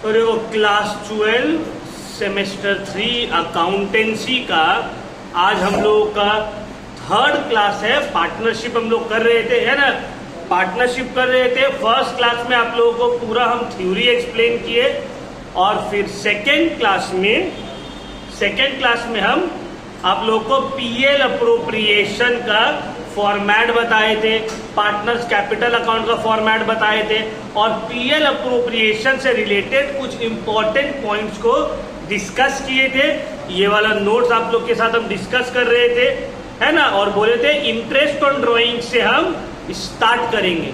तो देखो class 12 semester 3 accountancy का आज हम लोगों का थर्ड क्लास है। पार्टनरशिप हम लोग कर रहे थे, है ना, पार्टनरशिप कर रहे थे। फर्स्ट क्लास में आप लोगों को पूरा हम थ्योरी एक्सप्लेन किए और फिर सेकेंड क्लास में हम आप लोगों को पीएल अप्रोप्रिएशन का फॉर्मेट बताए थे, पार्टनर्स कैपिटल अकाउंट का फॉर्मेट बताए थे और पीएल अप्रोप्रिएशन से रिलेटेड कुछ इंपॉर्टेंट पॉइंट्स को डिस्कस किए थे। ये वाला नोट्स आप लोग के साथ हम डिस्कस कर रहे थे, है ना, और बोले थे इंटरेस्ट ऑन ड्राइंग से हम स्टार्ट करेंगे।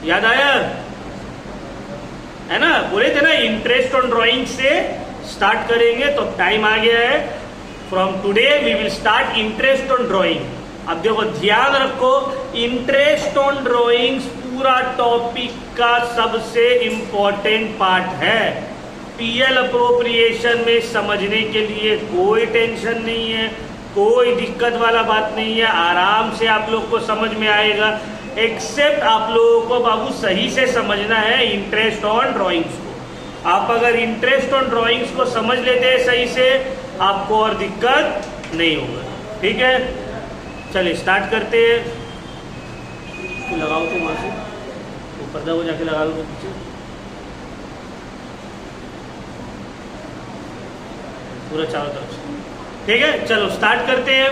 याद आया, है ना, बोले थे ना इंटरेस्ट ऑन ड्राइंग से स्टार्ट करेंगे। तो टाइम आ गया है, from today we will start interest on drawing. अब देखो ध्यान रखो, इंटरेस्ट ऑन ड्राइंग्स पूरा टॉपिक का सबसे इंपॉर्टेंट पार्ट है। पीएल अप्रोप्रिएशन में समझने के लिए कोई टेंशन नहीं है, कोई दिक्कत वाला बात नहीं है, आराम से आप लोग को समझ में आएगा। एक्सेप्ट आप लोगों को बाबू सही से समझना है इंटरेस्ट ऑन ड्राइंग्स को। आप अगर इंटरेस्ट ऑन ड्राइंग्स को समझ लेते हैं सही से, आपको और दिक्कत नहीं होगा। ठीक है, चलिए स्टार्ट करते हैं। तो लगाओ तो वहां से वो पर्दा को जाके लगा लो पीछे, पूरा चारों तरफ से। ठीक है, चलो स्टार्ट करते हैं।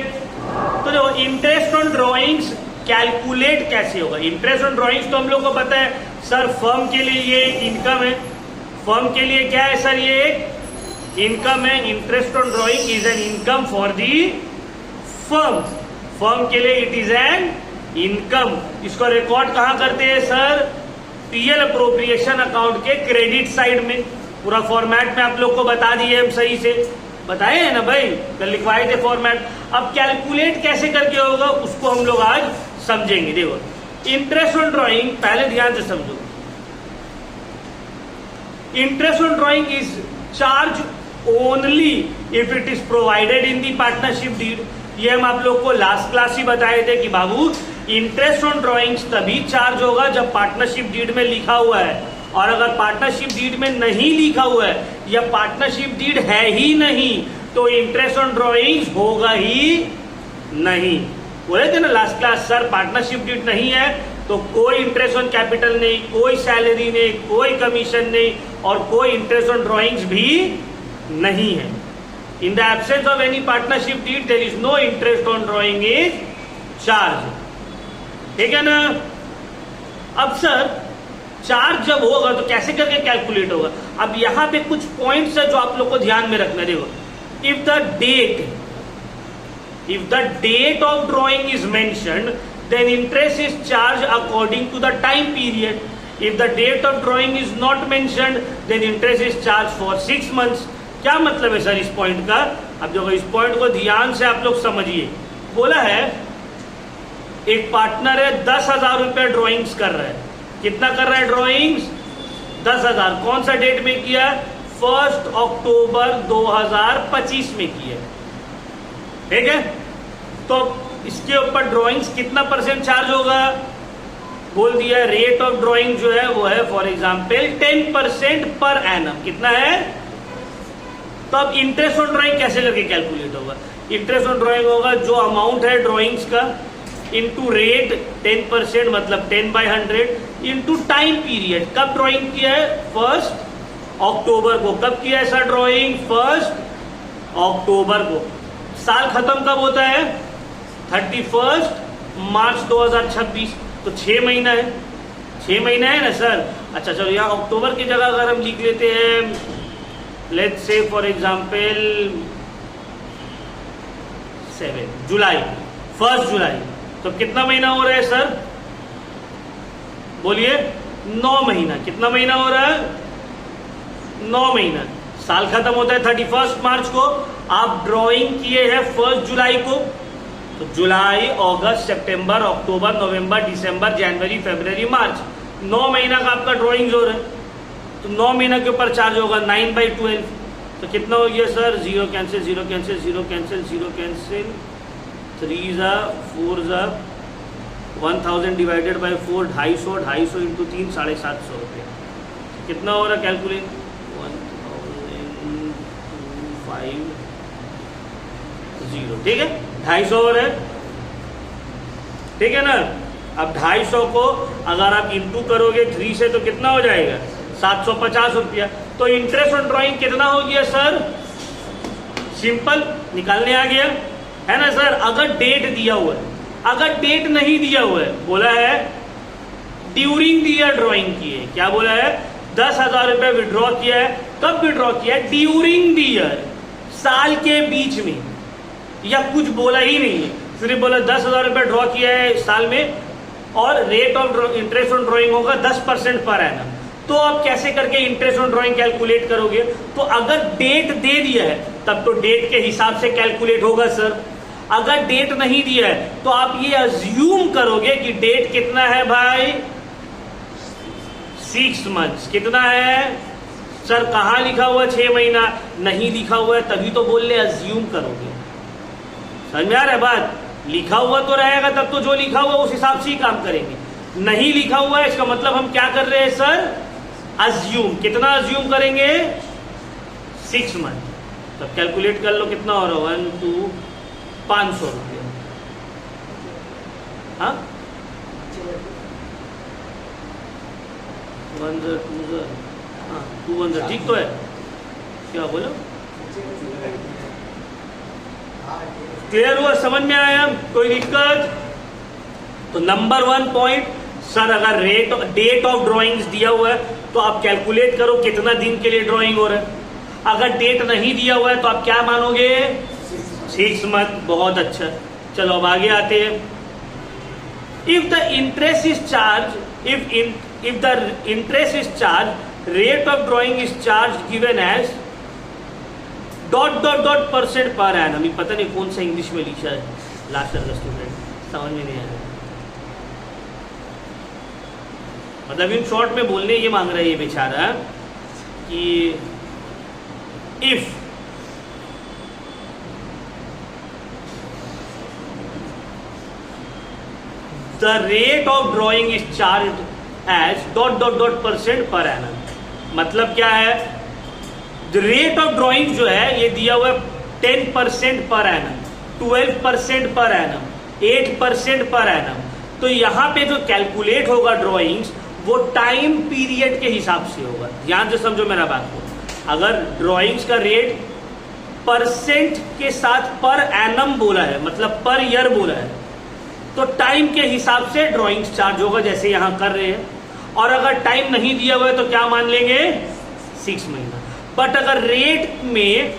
तो देखो इंटरेस्ट ऑन ड्राइंग्स कैलकुलेट कैसे होगा। इंटरेस्ट ऑन ड्राइंग्स तो हम लोग को पता है सर, फर्म के लिए ये एक इनकम है। फर्म के लिए क्या है सर, ये एक इनकम है। Interest on drawing is an income for the firm. Firm के लिए इट इज एन इनकम। इसको रिकॉर्ड कहां करते हैं सर, पीएल अप्रोप्रिएशन अकाउंट के क्रेडिट साइड में। पूरा फॉर्मेट में आप लोग को बता दिए, हम सही से बताए हैं ना भाई, कल लिखवाए थे फॉर्मेट। अब कैलकुलेट कैसे करके होगा उसको हम लोग आज समझेंगे। देखो इंटरेस्ट ऑन ड्राइंग पहले ध्यान से समझो। Interest on drawing is charge only if it is provided in the partnership deed. ये हम आप लोग को लास्ट क्लास ही बताए थे कि बाबू इंटरेस्ट ऑन ड्राइंग्स तभी चार्ज होगा जब पार्टनरशिप डीड में लिखा हुआ है, और अगर पार्टनरशिप डीड में नहीं लिखा हुआ है या पार्टनरशिप डीड है ही नहीं तो इंटरेस्ट ऑन ड्राइंग्स होगा ही नहीं। बोले थे ना last class sir, partnership deed नहीं है तो कोई इंटरेस्ट ऑन कैपिटल नहीं, कोई सैलरी नहीं, कोई कमीशन नहीं और कोई इंटरेस्ट ऑन ड्राइंग्स भी नहीं है। In the absence of any partnership deed, there is no interest on drawing is charged. ठीक है ना। अब सर चार्ज जब होगा तो कैसे करके कैलकुलेट होगा। अब यहां पे कुछ पॉइंट्स है जो आप लोग को ध्यान में रखना। देखो, if the date of drawing is mentioned, then interest is charged according to the time period. If the date of drawing is not mentioned, then interest is charged for 6 months. क्या मतलब है सर इस point का। अब देखो इस point को ध्यान से आप लोग समझिए। बोला है एक पार्टनर है 10,000 रुपये ड्रॉइंग्स कर रहा है। कितना कर रहा है ड्रॉइंग्स, 10,000। कौन सा डेट में किया, 1 अक्टूबर 2025 में किया। ठीक है, तो इसके ऊपर ड्रॉइंग्स कितना परसेंट चार्ज होगा, बोल दिया रेट ऑफ ड्रॉइंग जो है वो है फॉर एग्जाम्पल 10% पर एनम। कितना है, तो अब इंटरेस्ट ऑन ड्राइंग कैसे करके कैलकुलेट होगा। इंटरेस्ट ऑन ड्राइंग होगा जो अमाउंट है ड्राइंग्स का इनटू रेट 10% मतलब 10/100 इनटू टाइम पीरियड। कब ड्राइंग किया है, 1 अक्टूबर को। कब किया है सर ड्राइंग, 1 अक्टूबर को। साल खत्म कब होता है, 31 मार्च 2026। तो 6 महीना है, 6 महीना है ना सर। अच्छा चलो यहाँ अक्टूबर की जगह अगर हम लिख लेते हैं, लेट्स से फॉर एग्जाम्पल 7 जुलाई, 1 जुलाई, तो कितना महीना हो रहा है सर, बोलिए 9 महीना। कितना महीना हो रहा है, 9 महीना। साल खत्म होता है 31 मार्च को। आप ड्राइंग किए हैं 1 जुलाई को, तो जुलाई, अगस्त, सितंबर, अक्टूबर, नवंबर, दिसंबर, जनवरी, फरवरी, मार्च, 9 महीना का आपका ड्राइंग हो रहा है। तो 9 महीना के ऊपर चार्ज होगा 9/12। तो कितना हो गया sir, 0 cancel, 0 cancel, 0 cancel, 0 cancel, 3 जा 4 जा 1000 डिवाइडेड बाई 4, 250, 250 इंटू 3, 750 रुपये। कितना हो रहा कैलकुलेट, 1 250, ठीक है, 250 और है, ठीक है ना। अब 250 को अगर आप इंटू करोगे 3 से तो कितना हो जाएगा, 750 रुपया। तो इंटरेस्ट ऑन ड्राइंग कितना हो गया सर, सिंपल निकालने आ गया है ना सर। अगर डेट दिया हुआ है, अगर डेट नहीं दिया हुआ है, बोला है ड्यूरिंग द ईयर ड्रॉइंग की है, क्या बोला है, 10,000 रुपये विड्रॉ किया है, कब विड्रॉ किया है, ड्यूरिंग द ईयर, साल के बीच में, या कुछ बोला ही नहीं है, सिर्फ बोला 10,000 रुपये ड्रॉ किया है साल में, और rate of interest on drawing होगा 10% पर एनम। तो आप कैसे करके इंटरेस्ट ऑन ड्रॉइंग कैलकुलेट करोगे, तो अगर डेट दे दिया है तब तो डेट के हिसाब से कैलकुलेट होगा सर। अगर डेट नहीं दिया है तो आप ये अज्यूम करोगे कि डेट कितना है भाई, 6 मंथ्स। कितना है सर, कहां लिखा हुआ 6 महीना, नहीं लिखा हुआ है, तभी तो बोल रहे अज्यूम करोगे। समझ में आ रहा है बात, लिखा हुआ तो रहेगा तब तो जो लिखा हुआ उस हिसाब से ही काम करेंगे, नहीं लिखा हुआ है इसका मतलब हम क्या कर रहे हैं सर, अज्यूम। कितना अज्यूम करेंगे, 6 मंथ। तब कैलकुलेट कर लो कितना हो रहा है, 1 2 500 रुपये, हाँ 1 2 2 ठीक तो है, क्या बोलो, क्लियर हुआ, समझ में आया, कोई दिक्कत। तो नंबर 1 पॉइंट सर, अगर डेट ऑफ ड्राइंग्स दिया हुआ है तो आप कैलकुलेट करो कितना दिन के लिए ड्राइंग हो रहा है। अगर डेट नहीं दिया हुआ है तो आप क्या मानोगे, 6 मंथ। बहुत अच्छा, चलो अब आगे आते हैं। If the interest is charge, if the interest is charge, rate of drawing is charge given as ... % per annum. पता नहीं कौन सा इंग्लिश में लिखा है, लास्ट ईयर का स्टूडेंट, समझ में नहीं आया। मतलब इन शॉर्ट में बोलने ये मांग रहा है ये बेचारा कि if the rate of drawing is charge as ... % per annum. मतलब क्या है, रेट ऑफ ड्रॉइंग जो है ये दिया हुआ है 10% per annum, 12% per annum, 8% per annum. तो यहां पे जो कैलकुलेट होगा ड्रॉइंग्स वो टाइम पीरियड के हिसाब से होगा। ध्यान से समझो मेरा बात को, अगर ड्रॉइंग्स का रेट परसेंट के साथ पर एनम बोला है, मतलब पर ईयर बोला है, तो टाइम के हिसाब से ड्रॉइंग्स चार्ज होगा, जैसे यहां कर रहे हैं। और अगर टाइम नहीं दिया हुआ है तो क्या मान लेंगे, 6 महीना। बट अगर रेट में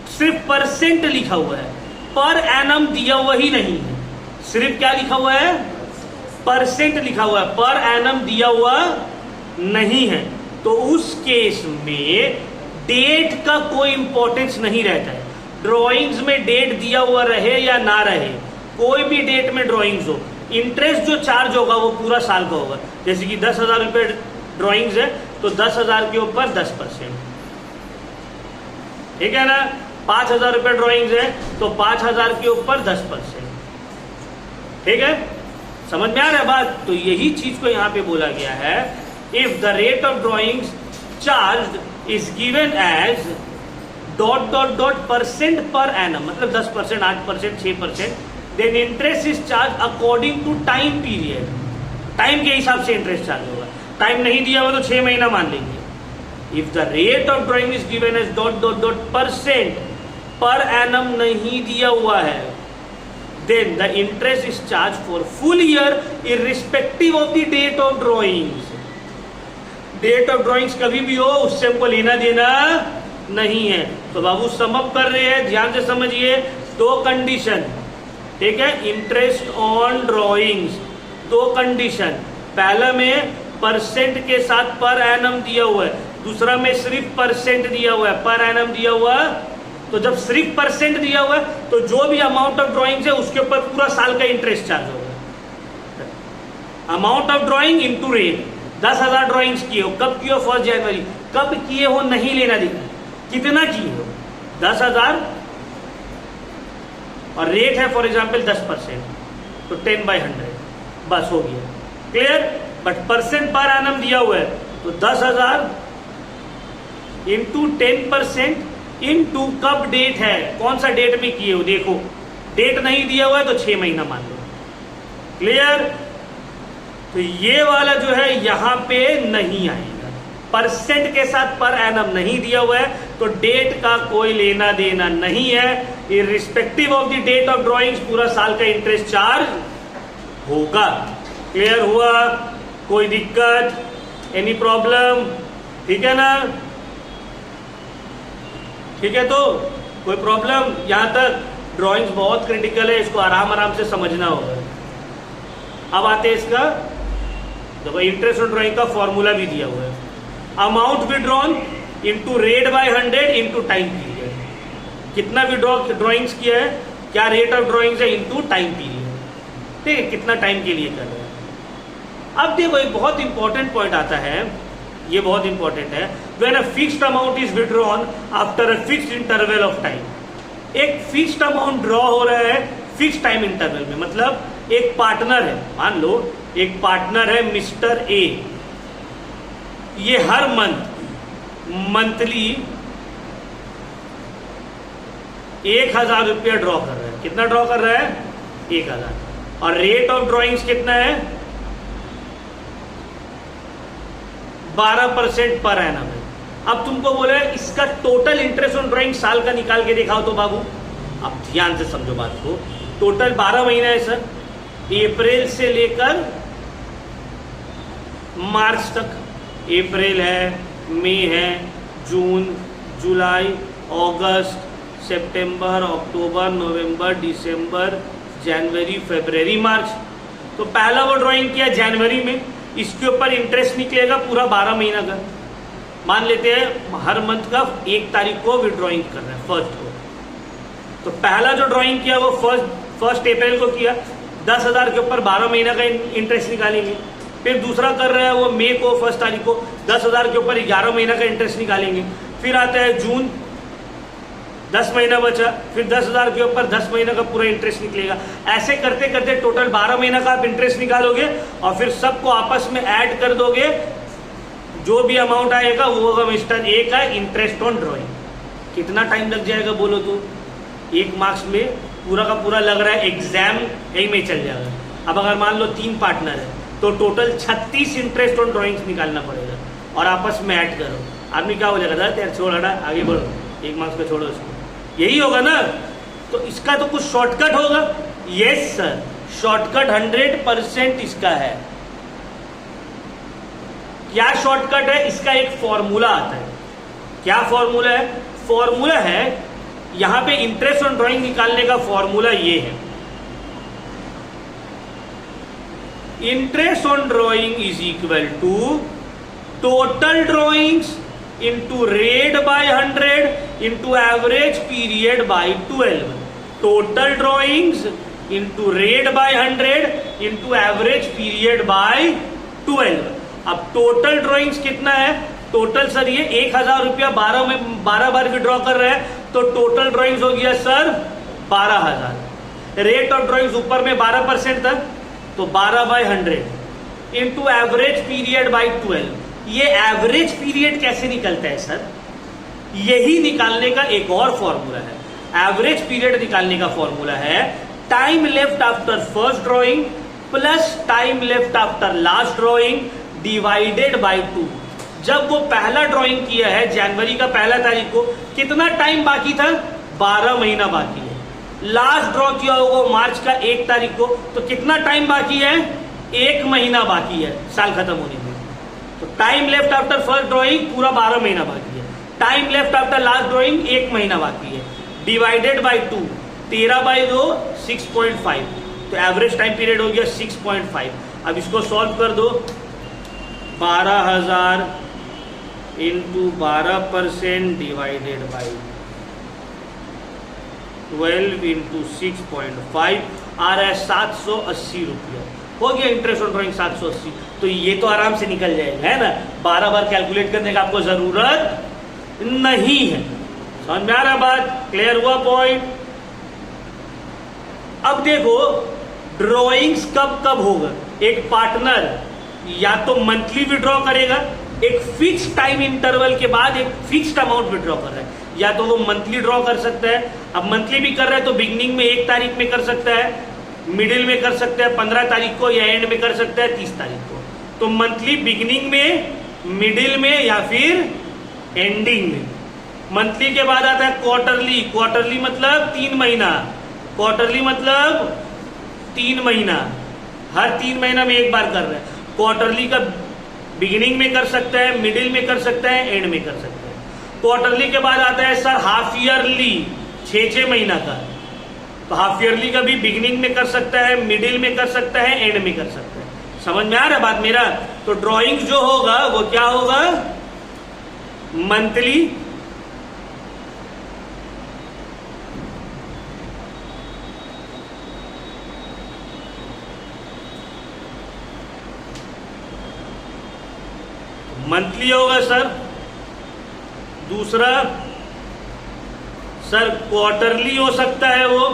सिर्फ परसेंट लिखा हुआ है, पर एनम दिया हुआ ही नहीं है, सिर्फ क्या लिखा हुआ है, परसेंट लिखा हुआ है, पर एनम दिया हुआ नहीं है, तो उस केस में डेट का कोई इंपॉर्टेंस नहीं रहता है। ड्राइंग्स में डेट दिया हुआ रहे या ना रहे, कोई भी डेट में ड्राइंग्स हो, इंटरेस्ट जो चार्ज होगा वो पूरा साल का होगा। जैसे कि 10,000 रुपये ड्राइंग्स है तो 10,000 के ऊपर 10%, ठीक है ना। 5,000 रुपये ड्राइंग्स है तो 5,000 के ऊपर 10%, ठीक है, समझ में आ रहा है बात। तो यही चीज को यहां पे बोला गया है, if the rate of drawings charge is given as ... % per annum, मतलब 10%, 8%, 6%, then interest is charge according to time period. Time के हिसाब से इंटरेस्ट चार्ज होगा, टाइम नहीं दिया हुआ तो 6 महीना मान लेंगे। If the rate of drawing is given as ... % per annum नहीं दिया हुआ है, then the interest is charged for full year irrespective of the date of drawings. Date of drawings कभी भी हो उससे हमको लेना देना नहीं है। तो बाबू सम अप कर रहे हैं, ध्यान से समझिए, 2 कंडीशन, ठीक है, इंटरेस्ट ऑन ड्रॉइंग्स, 2 कंडीशन। पहला में परसेंट के साथ पर एनम दिया हुआ है, दूसरा में सिर्फ परसेंट दिया हुआ है, पर एनम दिया हुआ। तो जब सिर्फ परसेंट दिया हुआ है तो जो भी अमाउंट ऑफ ड्राइंग्स है उसके ऊपर पूरा साल का इंटरेस्ट चार्ज होगा। Amount of drawing into rate. 10,000 drawings किए हो, कब किए हो, 1 जनवरी, कब किए हो नहीं लेना देना, कितना किए हो, 10,000, और रेट है फॉर एग्जाम्पल 10%, तो 10/100, बस हो गया, clear. But percent per annum दिया हुआ है तो 10,000 इंटू 10% इनटू कब डेट है, कौन सा डेट में किए हो, देखो डेट नहीं दिया हुआ है तो 6 महीना मान लो। क्लियर? तो ये वाला जो है यहां पे नहीं आएगा, परसेंट के साथ पर एनम नहीं दिया हुआ है तो डेट का कोई लेना देना नहीं है। Irrespective of the date of drawings पूरा साल का इंटरेस्ट चार्ज होगा। क्लियर हुआ? कोई दिक्कत, एनी प्रॉब्लम? ठीक है ना? ठीक है, तो कोई प्रॉब्लम? यहां तक ड्राइंग्स बहुत क्रिटिकल है, इसको आराम आराम से समझना होगा। अब आते हैं इसका, देखो इंटरेस्ट ऑन ड्राइंग का फॉर्मूला भी दिया हुआ है, amount withdrawn into rate by 100 into time period. कितना विड्रॉ ड्राइंग्स किया है, क्या रेट ऑफ ड्राइंग्स है, इनटू टाइम पीरियड। ठीक है, कितना टाइम के लिए कर रहे हैं। अब देखो एक बहुत इंपॉर्टेंट पॉइंट आता है, ये बहुत इंपॉर्टेंट है, when a fixed amount is withdrawn after a fixed interval of time. एक फिक्स्ड अमाउंट ड्रॉ हो रहा है फिक्स टाइम इंटरवल में, मतलब एक पार्टनर है, मान लो एक पार्टनर है मिस्टर ए, ये हर मंथली 1000 रुपया ड्रॉ कर रहा है। कितना ड्रॉ कर रहा है? 1000। और रेट ऑफ ड्रॉइंग्स कितना है? 12% पर एनम है। अब तुमको बोले इसका टोटल इंटरेस्ट ऑन ड्राइंग साल का निकाल के दिखाओ तो बाबू, अब ध्यान से समझो बात को। टोटल 12 महीना है सर, अप्रैल से लेकर मार्च तक। अप्रैल है, मई है, जून, जुलाई, अगस्त, सितंबर, अक्टूबर, नवंबर, दिसंबर, जनवरी, फरवरी, मार्च। तो पहला वो ड्राइंग किया जनवरी में, इसके ऊपर इंटरेस्ट निकलेगा पूरा 12 महीना का। मान लेते हैं हर मंथ का 1 तारीख को विड्रॉइंग कर रहे हैं, फर्स्ट को। तो पहला जो ड्राइंग किया वो फर्स्ट अप्रैल को किया, 10,000 के ऊपर 12 महीना का इंटरेस्ट निकालेंगे। फिर दूसरा कर रहा है वो मई को, 1 तारीख को 10,000 के ऊपर 11 महीना का इंटरेस्ट निकालेंगे। फिर आता है जून, 10 महीना बचा, फिर 10,000 के ऊपर 10 महीना का पूरा इंटरेस्ट निकलेगा। ऐसे करते करते टोटल 12 महीना का आप इंटरेस्ट निकालोगे और फिर सबको आपस में ऐड कर दोगे, जो भी अमाउंट आएगा वो होगा मिस्टर ए का इंटरेस्ट ऑन ड्राइंग। कितना टाइम लग जाएगा बोलो तो? 1 मार्क्स में पूरा का पूरा लग रहा है एग्जाम यही में चल जाएगा। अब अगर मान लो 3 पार्टनर है तो टोटल 36 इंटरेस्ट ऑन ड्राइंग्स निकालना पड़ेगा और आपस में ऐड करो। आदमी क्या हो जाएगा, यार छोड़ हटा, आगे बढ़ो, 1 मार्क्स का छोड़ो इसको, यही होगा ना। तो इसका तो कुछ शॉर्टकट होगा। यस सर, शॉर्टकट 100% इसका है। क्या शॉर्टकट है? इसका एक फॉर्मूला आता है। क्या फॉर्मूला है? फॉर्मूला है यहां पे इंटरेस्ट ऑन ड्राइंग निकालने का फॉर्मूला ये है, interest on drawing is equal to total drawings into rate by 100 into average period by 12। Total drawings into rate by 100 into average period by 12। अब टोटल ड्राइंग्स कितना है? टोटल सर ये 1000 रुपया 12 बार withdraw कर रहे हैं, तो टोटल ड्राइंग्स हो गया सर 12,000। रेट ऑफ ड्राइंग्स ऊपर में 12% था तो 12/100 इंटू एवरेज पीरियड बाय 12। ये एवरेज पीरियड कैसे निकलता है सर? यही निकालने का एक और फॉर्मूला है। एवरेज पीरियड निकालने का फॉर्मूला है time left after first drawing plus time left after last drawing divided by 2। जब वो पहला ड्राइंग किया है जनवरी का 1 तारीख को, कितना टाइम बाकी था? 12 महीना बाकी है। लास्ट ड्रॉ किया होगा मार्च का 1 तारीख को, तो कितना टाइम बाकी है? 1 महीना बाकी है साल खत्म होने में। तो time left after first drawing पूरा 12 महीना बाकी है, time left after last drawing 1 महीना बाकी है, डिवाइडेड बाय 2, 13/2 6.5। तो एवरेज टाइम पीरियड हो गया 6.5। अब इसको सॉल्व कर दो, 12,000 इंटू 12% डिवाइडेड बाई 12 इंटू 6.5 आ रहा है 780 रुपया। हो गया इंटरेस्ट ऑन ड्राइंग 780। तो ये तो आराम से निकल जाएगा, है ना। 12 बार कैलकुलेट करने का आपको जरूरत नहीं है। समझ में आ रहा बात? क्लियर हुआ पॉइंट? अब देखो ड्रॉइंग्स कब कब होगा। एक पार्टनर या तो मंथली विड्रॉ करेगा, एक फिक्स टाइम इंटरवल के बाद एक फिक्स्ड अमाउंट विड्रॉ कर रहा है। या तो वो मंथली ड्रॉ कर सकता है। अब मंथली भी कर रहा है तो बिगनिंग में 1 तारीख में कर सकता है, मिडिल में कर सकता है 15 तारीख को, या एंड में कर सकता है 30 तारीख को। तो मंथली बिगनिंग में, मिडिल में या फिर एंडिंग में। मंथली के बाद आता है क्वार्टरली। क्वार्टरली मतलब 3 महीना, क्वार्टरली मतलब 3 महीना, हर 3 महीना में एक बार कर रहा है। क्वार्टरली का बिगिनिंग में कर सकता है, मिडिल में कर सकता है, एंड में कर सकता है। क्वार्टरली के बाद आता है सर हाफ ईयरली, 6 महीना का। तो हाफ ईयरली का भी बिगिनिंग में कर सकता है, मिडिल में कर सकता है, एंड में कर सकता है। समझ में आ रहा है बात मेरा? तो ड्राइंग जो होगा वो क्या होगा? मंथली, मंथली होगा सर। दूसरा सर क्वार्टरली हो सकता है वो,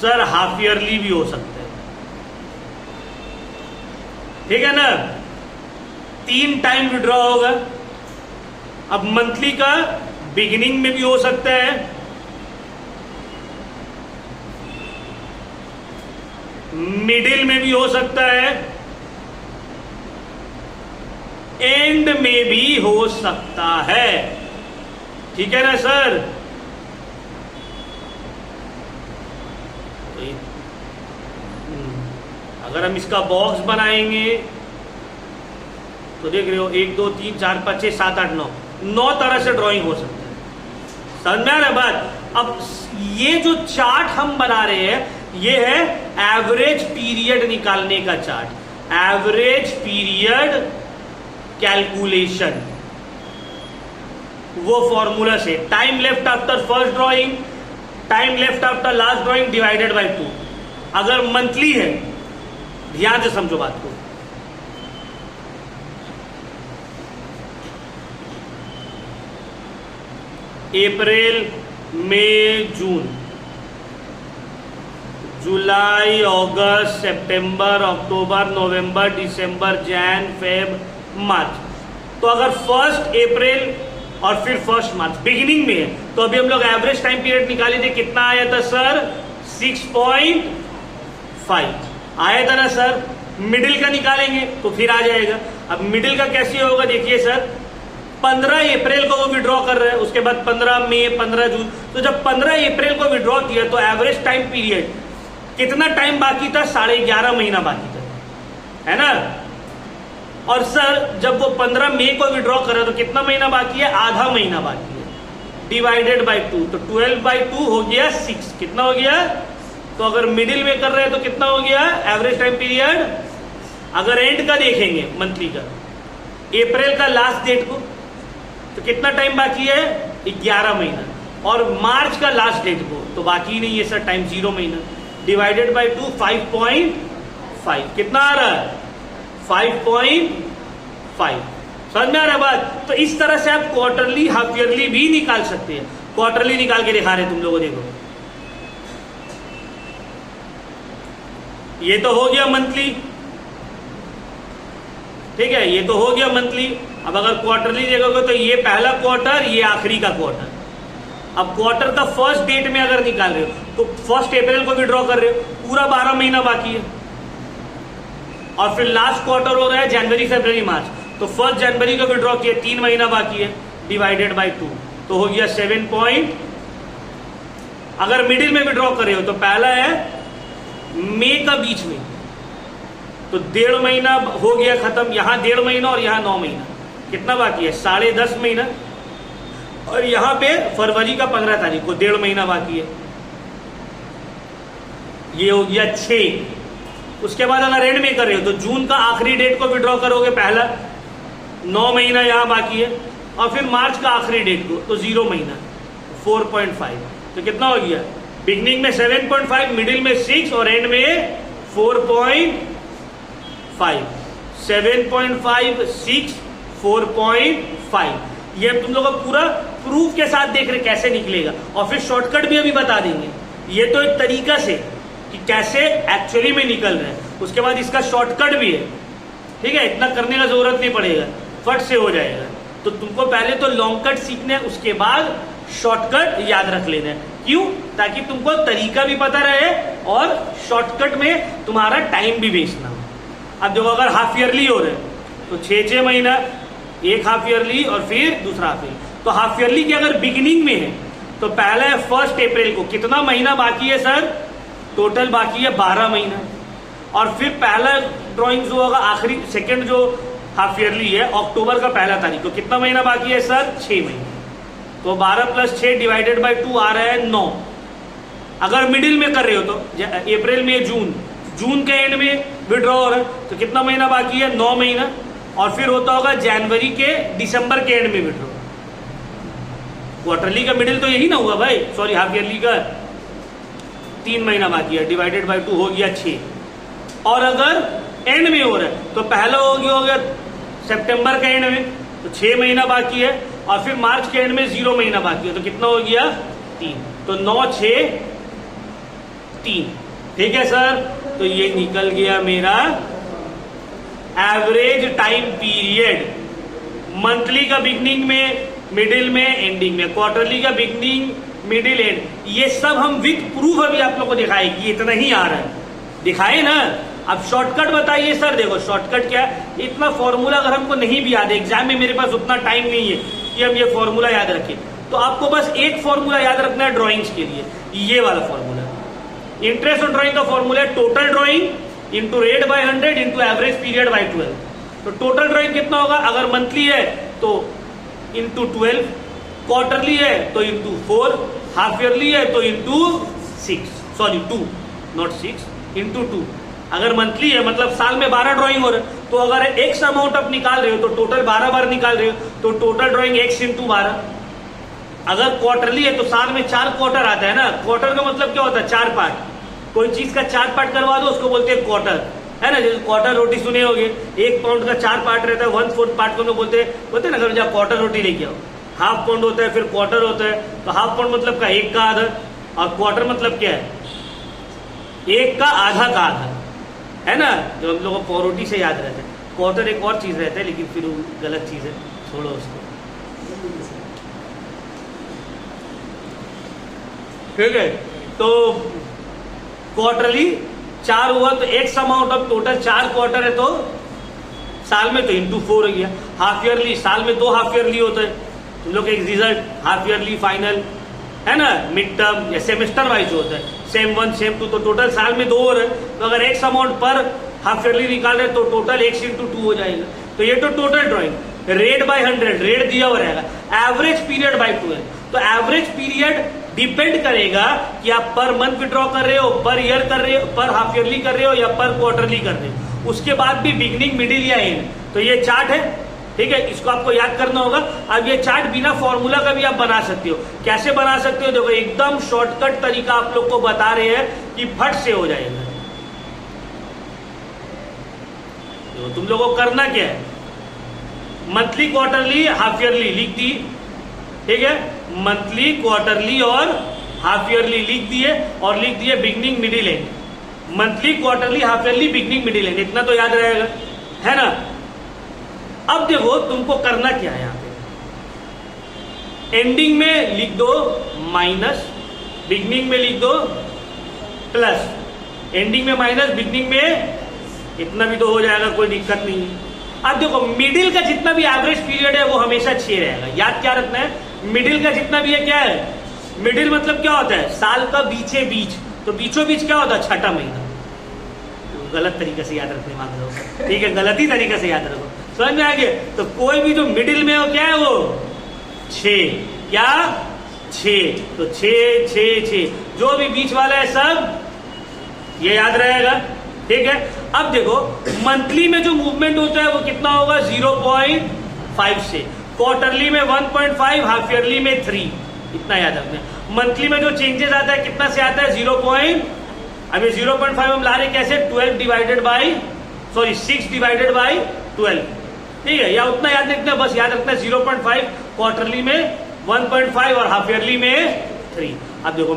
सर हाफ ईयरली भी हो सकता है। ठीक है ना? 3 टाइम विड्रॉ होगा। अब मंथली का बिगिनिंग में भी हो सकता है, मिडिल में भी हो सकता है, एंड में भी हो सकता है। ठीक है ना सर? अगर हम इसका बॉक्स बनाएंगे तो देख रहे हो 1 2 3 4 5 6 7 8 9 तरह से ड्राइंग हो सकता है। समझ में आ रहा है बात? अब ये जो चार्ट हम बना रहे हैं ये है एवरेज पीरियड निकालने का चार्ट, एवरेज पीरियड कैलकुलेशन। वो फॉर्मूला से time left after first drawing, time left after last drawing divided by 2। अगर मंथली है, ध्यान से समझो बात को, अप्रैल, मई, जून, जुलाई, अगस्त, सितंबर, अक्टूबर, नवंबर, दिसंबर, जैन, फेब, मार्च। तो अगर 1 अप्रैल और फिर 1 मार्च बिगिनिंग में है तो अभी हम लोग एवरेज टाइम पीरियड निकाले थे, कितना आया था सर? 6.5 आया था ना सर? मिडिल का निकालेंगे तो फिर आ जाएगा। अब मिडिल का कैसे होगा देखिए सर, 15 अप्रैल को वो विड्रॉ कर रहे हैं, उसके बाद 15 मई, 15 जून। तो जब 15 अप्रैल को विड्रॉ किया तो एवरेज टाइम पीरियड कितना टाइम बाकी था? 11.5 महीना बाकी था, है ना? और सर जब वो 15 मई को विड्रॉ कर रहे हैं तो कितना महीना बाकी है? आधा महीना बाकी है, डिवाइडेड बाय 2। तो 12/2 हो गया 6। कितना हो गया? तो अगर मिडिल में कर रहे हैं तो कितना हो गया एवरेज टाइम पीरियड? अगर एंड का देखेंगे मंथली का, अप्रैल का लास्ट डेट को, तो कितना टाइम बाकी है? 11 महीना। और मार्च का लास्ट डेट को तो बाकी नहीं है सर, टाइम 0 महीना, डिवाइडेड बाय 2 5.5। कितना आ रहा है? 5.5। समझ में आ रहा है बात? तो इस तरह से आप क्वार्टरली, हाफ ईयरली भी निकाल सकते हैं। क्वार्टरली निकाल के दिखा रहे तुम लोगों, देखो ये तो हो गया मंथली, ठीक है, ये तो हो गया मंथली। अब अगर क्वार्टरली देखोगे तो ये पहला क्वार्टर, ये आखिरी का क्वार्टर। अब क्वार्टर का फर्स्ट डेट में अगर निकाल रहे हो तो 1 अप्रैल को विड्रॉ कर रहे हो, पूरा 12 महीना बाकी है। और फिर लास्ट क्वार्टर हो रहा है जनवरी, फरवरी, मार्च। तो 1 जनवरी को विड्रॉ किया, 3 महीना बाकी है, डिवाइडेड बाय 2। तो हो गया 7 अगर मिडिल में विड्रॉ कर रहे हो तो पहला है मई का बीच में, तो 1.5 महीना हो गया खत्म। यहां 1.5 महीना और यहां 9 महीना, कितना बाकी है? 10.5 महीना। और यहां पे फरवरी का 15 तारीख को 1.5 महीना बाकी है, ये हो गया 6। उसके बाद अगर एंड में कर रहे हो तो जून का आखिरी डेट को विड्रॉ करोगे पहला, 9 महीना यहां बाकी है। और फिर मार्च का आखिरी डेट को तो 0 महीना, 4.5। तो कितना हो गया? बिगनिंग में 7.5, मिडिल में 6 और एंड में 4.5। 7.5, 6, 4.5। ये तुम लोग पूरा प्रूफ के साथ देख रहे कैसे निकलेगा। और फिर शॉर्टकट भी अभी बता देंगे। ये तो एक तरीका से कि कैसे एक्चुअली में निकल रहे हैं, उसके बाद इसका शॉर्टकट भी है, ठीक है? इतना करने का जरूरत नहीं पड़ेगा, फट से हो जाएगा। तो तुमको पहले तो लॉन्ग कट सीखना है, उसके बाद शॉर्टकट याद रख लेना है। क्यों? ताकि तुमको तरीका भी पता रहे और शॉर्टकट में तुम्हारा टाइम भी वेस्ट ना हो। अब देखो अगर हाफ ईयरली हो रहे तो 6 महीना, एक हाफ ईयरली और फिर दूसरा हाफ ईयरली। तो हाफ ईयरली की अगर बिगिनिंग में है तो पहला है 1 अप्रैल को, कितना महीना बाकी है सर? टोटल बाकी है 12 महीना। और फिर पहला ड्राइंग जो होगा आखिरी सेकंड जो हाफ ईयरली है अक्टूबर का पहला तारीख को, कितना महीना बाकी है सर? 6 महीने। तो 12 + 6 डिवाइडेड बाय 2 आ रहा है 9। अगर मिडिल में कर रहे हो तो अप्रैल में जून के एंड में विड्रॉ हो रहा है तो कितना महीना बाकी है? 9 महीना। और फिर होता होगा जनवरी के दिसंबर के एंड में विड्रॉ। क्वार्टरली का मिडिल तो यही ना हुआ भाई, सॉरी हाफ ईयरली का 3 महीना बाकी है, डिवाइडेड बाय 2 हो गया 6। और अगर एंड में हो रहा है तो पहला हो गया सितंबर के एंड में, तो 6 महीना बाकी है। और फिर मार्च के एंड में 0 महीना बाकी है, तो कितना हो गया? 3। तो 9, 6, 3। ठीक है सर, तो ये निकल गया मेरा एवरेज टाइम पीरियड। मंथली का बिगनिंग में, मिडिल में, एंडिंग में, क्वार्टरली का बिगनिंग, मिडिल, एंड, ये सब हम विद प्रूफ अभी आप लोग को दिखाए कि इतना ही आ रहा है, दिखाए ना। अब शॉर्टकट बताइए सर। देखो शॉर्टकट क्या है, इतना फॉर्मूला अगर हमको नहीं भी याद है, एग्जाम में मेरे पास उतना टाइम नहीं है कि हम ये फॉर्मूला याद रखें, तो आपको बस एक फॉर्मूला याद रखना है ड्राइंग्स के लिए, ये वाला फॉर्मूला। इंटरेस्ट ऑन ड्राइंग का फॉर्मूला है total drawing into rate by 100 into average period by 12। तो टोटल ड्राइंग कितना होगा? अगर मंथली है तो इंटू 12, क्वार्टरली है तो इंटू 4, हाफ ईयरली है तो इंटू 6, सॉरी 2 नॉट 6, इंटू 2। अगर मंथली है मतलब साल में 12 ड्राइंग हो रहे, तो अगर एक्स अमाउंट आप निकाल रहे हो तो टोटल 12 बार निकाल रहे हो, तो टोटल ड्राइंग एक्स इंटू 12। अगर क्वार्टरली है तो साल में 4 क्वार्टर आता है ना। क्वार्टर का मतलब क्या होता है? 4 पार्ट। कोई चीज का 4 पार्ट करवा दो उसको बोलते हैं क्वार्टर, है ना। जैसे क्वार्टर रोटी सुने होगे, 1 पाउंड का 4 पार्ट रहता है, 1/4 पार्ट को हम लोग बोलते हैं ना, जब क्वार्टर रोटी लेके आओ। हाफ पाउंड होता है, फिर क्वार्टर होता है। तो हाफ पाउंड मतलब का 1 का आधा, और क्वार्टर मतलब क्या है? 1 का आधा का आधा, है ना। जो हम लोग को पावरोटी से याद रहता है। क्वार्टर एक और चीज रहता है, लेकिन फिर वो गलत चीज है, छोड़ो उसको। ठीक है, तो क्वार्टरली 4 हुआ तो x amount of total 4 quarter है, तो साल में तो इंटू 4 हो गया। हाफ ईयरली, साल में 2 हाफ ईयरली होता है। तुम लोग एक रिजल्ट हाफ ईयरली, फाइनल, है ना, मिड टर्म या सेमेस्टर वाइज होता है, सेम 1 सेम 2, तो टोटल साल में 2 हो रहे हैं। तो अगर एक्स अमाउंट पर हाफ ईयरली निकाल रहे तो टोटल एक्स इंटू 2 हो जाएगा। तो ये तो total drawing. Rate by 100, rate दिया हुआ रहेगा। एवरेज पीरियड बाय 12, तो एवरेज पीरियड डिपेंड करेगा कि आप पर मंथ विड्रॉ कर रहे हो, पर ईयर कर रहे हो, पर हाफ ईयरली कर रहे हो या पर क्वार्टरली कर रहे हो। उसके बाद भी बिगनिंग, मिडिल या एंड। तो ये चार्ट है, ठीक है, इसको आपको याद करना होगा। अब ये चार्ट बिना फॉर्मूला का भी आप बना सकते हो। कैसे बना सकते हो? देखो एकदम शॉर्टकट तरीका आप लोग को बता रहे हैं कि फट से हो जाएगा। तो तुम लोगों को करना क्या है? मंथली, क्वार्टरली, हाफ ईयरली लिख दी, ठीक है। मंथली, क्वार्टरली और हाफ ईयरली लिख दिए, और लिख दिए beginning, middle, and. Monthly, quarterly, half yearly, beginning, middle, and, इतना तो याद रहेगा, है ना। अब देखो तुमको करना क्या है, यहां पे एंडिंग में लिख दो माइनस, बिगनिंग में लिख दो प्लस। एंडिंग में माइनस, बिगनिंग में, इतना भी तो हो जाएगा, कोई दिक्कत नहीं है। अब देखो मिडिल का जितना भी एवरेज पीरियड है वो हमेशा 6 रहेगा। याद क्या रखना है? मिडिल का जितना भी है क्या है? मिडिल मतलब क्या होता है? साल का बीचे बीच। तो बीचों बीच क्या होता है? 6ठा महीना। तो गलत तरीके से याद रखने मांग रहे हो, ठीक है, गलत ही तरीके से याद रखो, समझ में आ गया। तो कोई भी जो मिडिल में हो क्या है वो 6, क्या 6, तो 6 6 6, जो भी बीच वाला है सब ये याद रहेगा, ठीक है। अब देखो मंथली में जो मूवमेंट होता है वो कितना होगा? 0.5 से। क्वार्टरली में 1.5, हाफ ईयरली में 3, इतना याद रखना है। मंथली में जो चेंजेस आता है कितना से आता है? 0. अभी 0.5 हम ला रहे कैसे? 6 डिवाइडेड बाई 12, ठीक है, या उतना याद रखना, बस याद रखना 0.5, क्वार्टरली में 1.5 और हाफ ईयरली में 3। अब देखो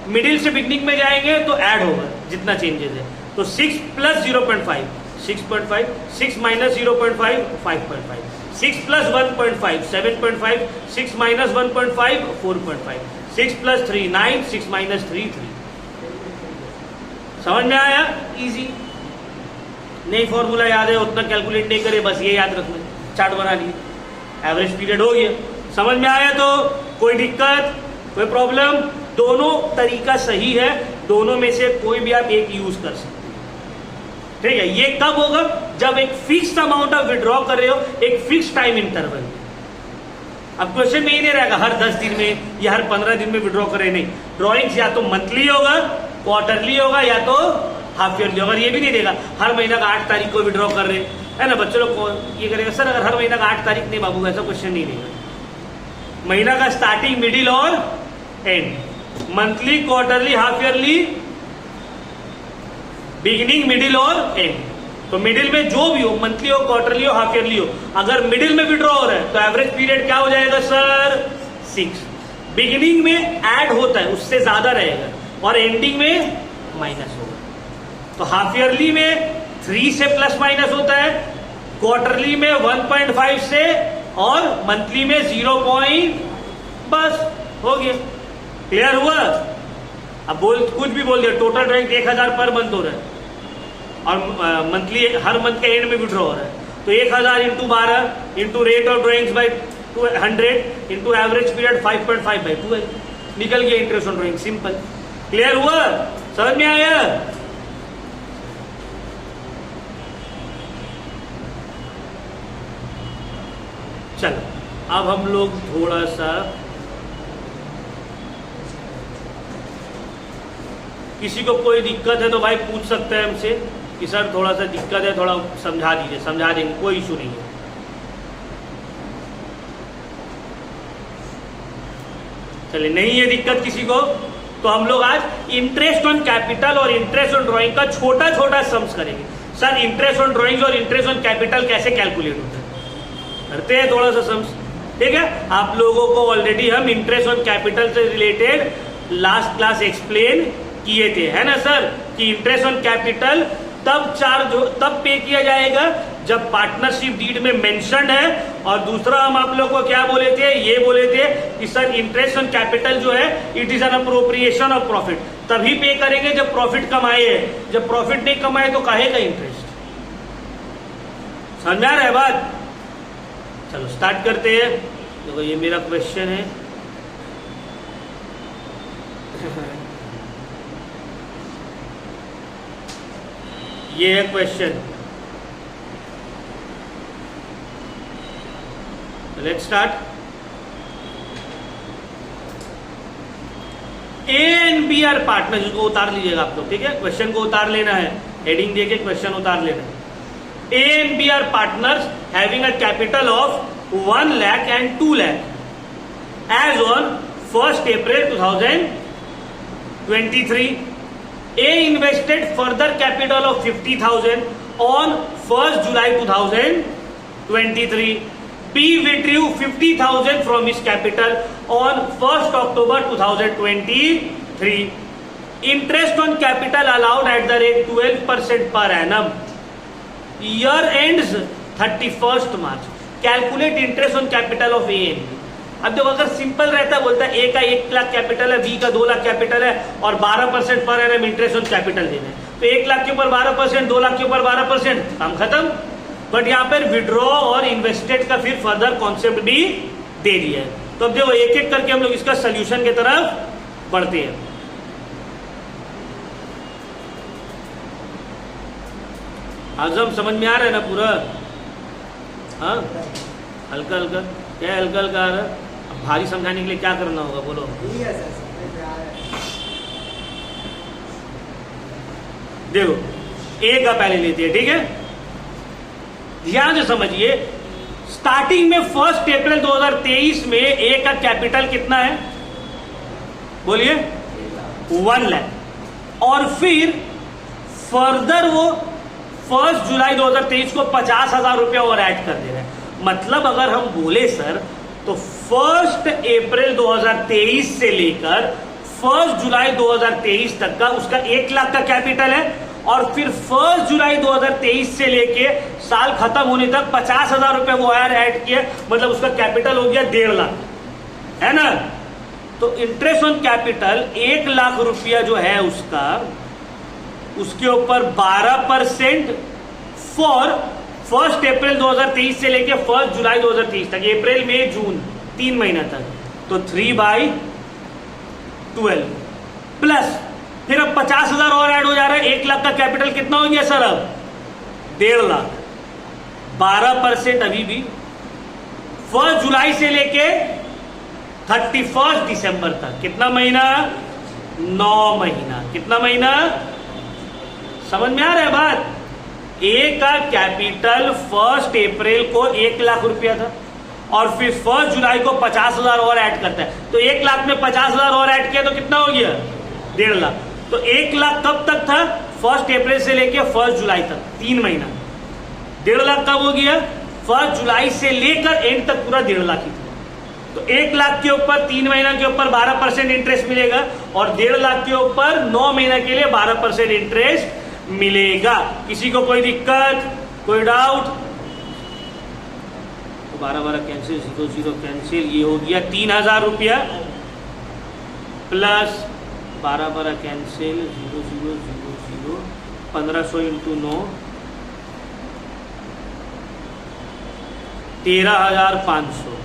मिडिल से बिगनिंग में जाएंगे तो ऐड होगा जितना चेंजेस है, तो 6 + 0.5, 6.5, 6 - 0.5, 5.5। 6 प्लस 1.5 7.5, 6 माइनस 1.5 4.5, 6 प्लस 3 9, 6 माइनस 3 3। समझ में आया? इजी। नहीं फॉर्मूला याद है उतना कैलकुलेट नहीं करे, बस ये याद रखना, चार्ट बना लिए, एवरेज पीरियड हो गया। समझ में आया? तो कोई दिक्कत, कोई प्रॉब्लम? दोनों तरीका सही है, दोनों में से कोई भी आप एक यूज कर सकते हैं, ठीक है। ये कब होगा? जब एक फिक्स अमाउंट आप विड्रॉ कर रहे हो एक फिक्स टाइम इंटरवल। अब क्वेश्चन में ही नहीं रहेगा हर 10 दिन में या हर 15 दिन में विड्रॉ करे, नहीं। ड्रॉइंग्स या तो मंथली होगा, क्वार्टरली होगा, या तो हाफ ईयरली होगा। ये भी नहीं देगा हर महीना का 8 तारीख को विड्रॉ कर रहे है ना। बच्चों लोग ये करेगा, सर अगर हर महीना का 8 तारीख नहीं बाबू, ऐसा क्वेश्चन नहीं देगा। महीना का स्टार्टिंग, मिडिल और and, monthly, quarterly, half yearly, beginning, middle और एंड। तो मिडिल में जो भी हो, मंथली हो, क्वार्टरली हो, हाफ ईयरली हो, अगर मिडिल में विड्रॉ हो रहा है तो एवरेज पीरियड क्या हो जाएगा सर? 6। बिगिनिंग में ऐड होता है उससे ज्यादा रहेगा और एंडिंग में माइनस होगा। तो हाफ ईयरली में 3 से प्लस माइनस होता है, क्वार्टरली में 1.5 से, और मंथली में 0. बस हो गया, क्लियर हुआ? अब कुछ भी बोल दिया। टोटल ड्राइंग 1000 पर मंथ हो रहा है और मंथली हर मंथ के एंड में विड्रॉ हो रहा है, तो 1000 into 12 into rate of drawings by 100 into average period 5.5/2 निकल गया interest on drawing. Simple, clear हुआ? समझ में आया? चलो अब हम लोग थोड़ा सा, किसी को कोई दिक्कत है तो भाई पूछ सकते हैं हमसे कि सर थोड़ा सा दिक्कत है, थोड़ा समझा दीजिए। समझा देंगे, कोई इशू नहीं है। चलिए, नहीं है दिक्कत किसी को, तो हम लोग आज इंटरेस्ट ऑन कैपिटल और इंटरेस्ट ऑन ड्राइंग का छोटा छोटा सम्स करेंगे। सर इंटरेस्ट ऑन ड्राइंग और इंटरेस्ट ऑन कैपिटल कैसे कैलकुलेट होता है, करते हैं थोड़ा सा सम्स, ठीक है। आप लोगों को ऑलरेडी हम इंटरेस्ट ऑन कैपिटल से रिलेटेड लास्ट क्लास एक्सप्लेन किए थे, है ना सर, कि इंटरेस्ट ऑन कैपिटल तब पे किया जाएगा जब पार्टनरशिप डीड में मेंशन्ड है। और दूसरा हम आप लोग को क्या बोले थे, ये बोले थे कि सर इंटरेस्ट ऑन कैपिटल जो है it is an appropriation of profit, तभी पे करेंगे जब प्रॉफिट कमाए है, जब प्रॉफिट नहीं कमाए तो काहे का इंटरेस्ट। समझा रहे बात? चलो स्टार्ट करते हैं। देखो ये मेरा क्वेश्चन है, ये है question, let's start. A and B are partner, इसको उतार लीजिएगा आप लोग, ठीक है। क्वेश्चन को उतार लेना है, हेडिंग देके क्वेश्चन उतार लेना है। A and B are partners having a capital of 1 lakh and 2 lakh as on 1st April 2023. A invested further capital of 50,000 on 1st July 2023. B withdrew 50,000 from his capital on 1st October 2023. Interest on capital allowed at the rate 12% per annum. Year ends 31st March. Calculate interest on capital of A and B. अब देखो अगर simple रहता, बोलता है ए का 1 lakh capital है, B का 2 lakh capital है और 12% per annum interest on capital देना है, तो 1 लाख के ऊपर 12%, 2 लाख के ऊपर 12%, काम खत्म। बट यहाँ पर विड्रॉ और इन्वेस्टेड का फिर फर्दर कॉन्सेप्ट भी दे दिया है। तो अब देखो एक एक करके हम लोग इसका सोल्यूशन की तरफ बढ़ते हैं। आजम समझ में आ रहा है ना पूरा? हाँ, हल्का हल्का, क्या हल्का हल्का आ रहा है? अब भारी समझाने के लिए क्या करना होगा बोलो? देखो ए का पहले लेते हैं, ठीक है। ध्यान से समझिए, स्टार्टिंग में 1 अप्रैल 2023 में ए का कैपिटल कितना है बोलिए? 1 लाख। और फिर फर्दर वो 1 जुलाई 2023 को 50,000 रुपया और ऐड कर दे रहे हैं। मतलब अगर हम बोले सर तो 1 अप्रैल 2023 से लेकर 1 जुलाई 2023 तक का उसका 1 लाख का कैपिटल है और फिर 1 जुलाई 2023 से लेके साल खत्म होने तक 50,000 रुपए वो और ऐड किया, मतलब उसका कैपिटल हो गया 1.5 लाख, है ना। तो इंटरेस्ट ऑन कैपिटल 1 लाख रुपया जो है उसका, उसके ऊपर 12% फॉर 1 अप्रैल 2023 से लेके 1 जुलाई 2023 तक, अप्रैल मई जून 3 महीना तक, तो 3/12 प्लस फिर अब 50,000 और ऐड हो जा रहा है। 1 लाख का कैपिटल कितना हो गया सर अब? 1.5 लाख। 12% अभी भी 1 जुलाई से लेके 31 दिसंबर तक, कितना महीना? 9 महीना। कितना महीना? समझ में आ रहा है बात? ए का कैपिटल 1 अप्रैल को 1 लाख रुपया था और फिर 1 जुलाई को 50,000 और ऐड करता है, तो 1 लाख में 50,000 और ऐड किया तो कितना हो गया? 1.5 लाख। तो 1 लाख कब तक था? 1 अप्रैल से लेके 1 जुलाई तक, 3 महीना। 1.5 लाख कब हो गया? 1 जुलाई से लेकर एंड तक पूरा 1.5 लाख ही था। तो 1 लाख के ऊपर 3 महीना के ऊपर 12% इंटरेस्ट मिलेगा और 1.5 लाख के ऊपर 9 महीना के लिए 12% इंटरेस्ट मिलेगा। किसी को कोई दिक्कत, कोई डाउट? 12 कैंसिल, 0 कैंसिल, ये हो गया 3,000 रुपया प्लस 12 कैंसिल, 0 1500 इंटू 9, 13,500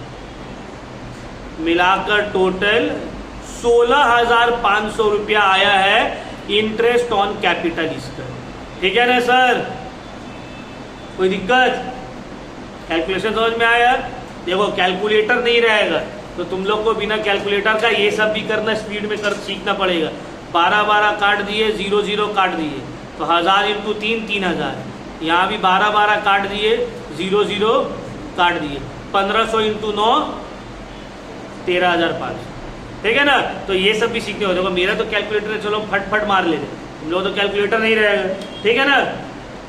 मिलाकर टोटल 16,500 रुपया आया है इंटरेस्ट ऑन कैपिटल इसका। ठीक है ना सर? कोई दिक्कत? कैलकुलेशन समझ में आया? देखो कैलकुलेटर नहीं रहेगा तो तुम लोग को बिना कैलकुलेटर का ये सब भी करना, स्पीड में कर सीखना पड़ेगा। 12 काट दिए, 0 काट दिए, तो 1000 इंटू 3 3,000। यहाँ भी 12 काट दिए, 0 काट दिए, 1500 इंटू 9 13,500। ठीक है ना? तो ये सब भी सीखने हो। देखो मेरा तो कैलकुलेटर है, चलो फट मार लेते, तुम लोग तो कैलकुलेटर नहीं रहेगा। ठीक है ना?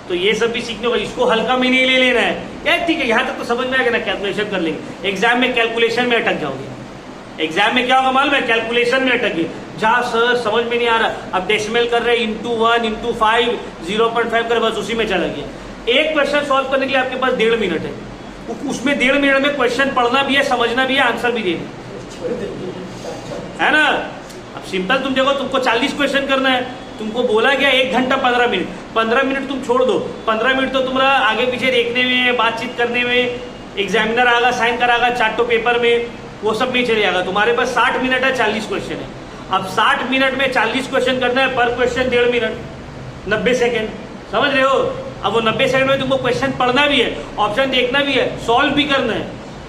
तो ये सब भी सीखने होगा, इसको हल्का में नहीं ले लेना है यार। ठीक है, यहाँ तक तो समझ में आएगा ना, कैलकुलेशन कर लेंगे। एग्जाम में कैलकुलेशन में अटक जाओगे। एग्जाम में क्या होगा मालूम है? कैलकुलेशन में अटक गए, जहाँ सर समझ में नहीं आ रहा, अब डेसिमल कर रहे हैं, इंटू 1 इंटू 5 0.5 कर, बस उसी में चला गया। एक क्वेश्चन सॉल्व करने के लिए आपके पास 1.5 मिनट है, उसमें 1.5 मिनट में क्वेश्चन पढ़ना भी है, समझना भी है, आंसर भी देना है ना। अब सिंपल तुम देखो, तुमको 40 क्वेश्चन करना है, तुमको बोला गया 1 घंटा 15 मिनट, 15 मिनट तुम छोड़ दो, 15 मिनट तो तुम्हारा आगे पीछे देखने में, बातचीत करने में, एग्जामिनर आगा साइन करागा चार्टो पेपर में, वो सब नहीं चले जाएगा। तुम्हारे पास 60 मिनट है, 40 क्वेश्चन है। अब 60 मिनट में 40 क्वेश्चन करना है, पर क्वेश्चन 1.5 मिनट, 90 सेकेंड। समझ रहे हो? अब वो 90 सेकंड में तुमको क्वेश्चन पढ़ना भी है, ऑप्शन देखना भी है, सॉल्व भी करना है।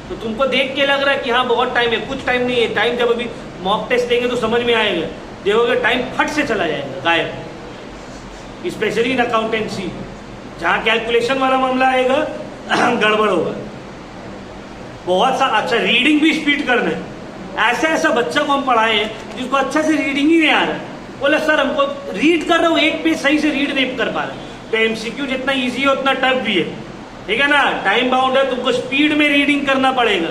तो तुमको देख के लग रहा है कि हाँ बहुत टाइम है, कुछ टाइम नहीं है। टाइम जब अभी मॉक टेस्ट देंगे तो समझ में आएगा, देखोगे टाइम फट से चला जाएगा, गायब। स्पेशली इन अकाउंटेंसी, जहाँ कैलकुलेशन वाला मामला आएगा गड़बड़ होगा बहुत सा। अच्छा, रीडिंग भी स्पीड करना है। ऐसा बच्चा को हम पढ़ाए जिसको अच्छा से रीडिंग ही नहीं आ रहा, बोले सर हमको रीड कर रहा हूँ, एक पेज सही से रीड नहीं कर पा रहा। तो एमसीक्यू जितना इजी है उतना टफ भी है। ठीक है ना? टाइम बाउंड है, तुमको स्पीड में रीडिंग करना पड़ेगा।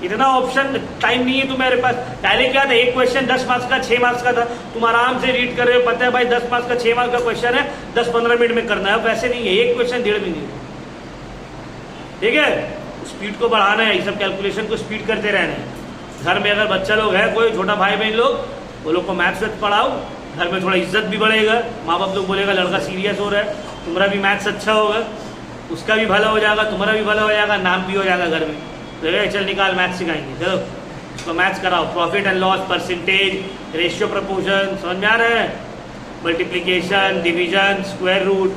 इतना ऑप्शन टाइम नहीं है तुम्हारे पास। पहले क्या था, एक क्वेश्चन 10 मार्क्स का 6 मार्क्स का था, तुम आराम से रीड कर रहे हो, पता है भाई 10 मार्क्स का 6 मार्क्स का क्वेश्चन है, 10-15 मिनट में करना है। वैसे नहीं है, एक क्वेश्चन 1.5 मिनट। ठीक है? स्पीड को बढ़ाना है, ये सब कैलकुलेशन को स्पीड करते रहना है। घर में अगर बच्चा लोग है, कोई छोटा भाई बहन लोग, वो लोग को मैथ्स पढ़ाओ, घर में थोड़ा इज्जत भी बढ़ेगा। माँ बाप लोग बोलेगा लड़का सीरियस हो रहा है, तुम्हारा भी मैथ्स अच्छा होगा, उसका भी भला हो जाएगा, तुम्हारा भी भला हो जाएगा, नाम भी हो जाएगा घर में। तो चल निकाल, मैथ्स सिखाएंगे, चलो उसको मैथ्स कराओ। Profit and loss, percentage, ratio, proportion, समझ में आ रहा है? मल्टीप्लीकेशन, डिवीजन, स्क्वायर रूट,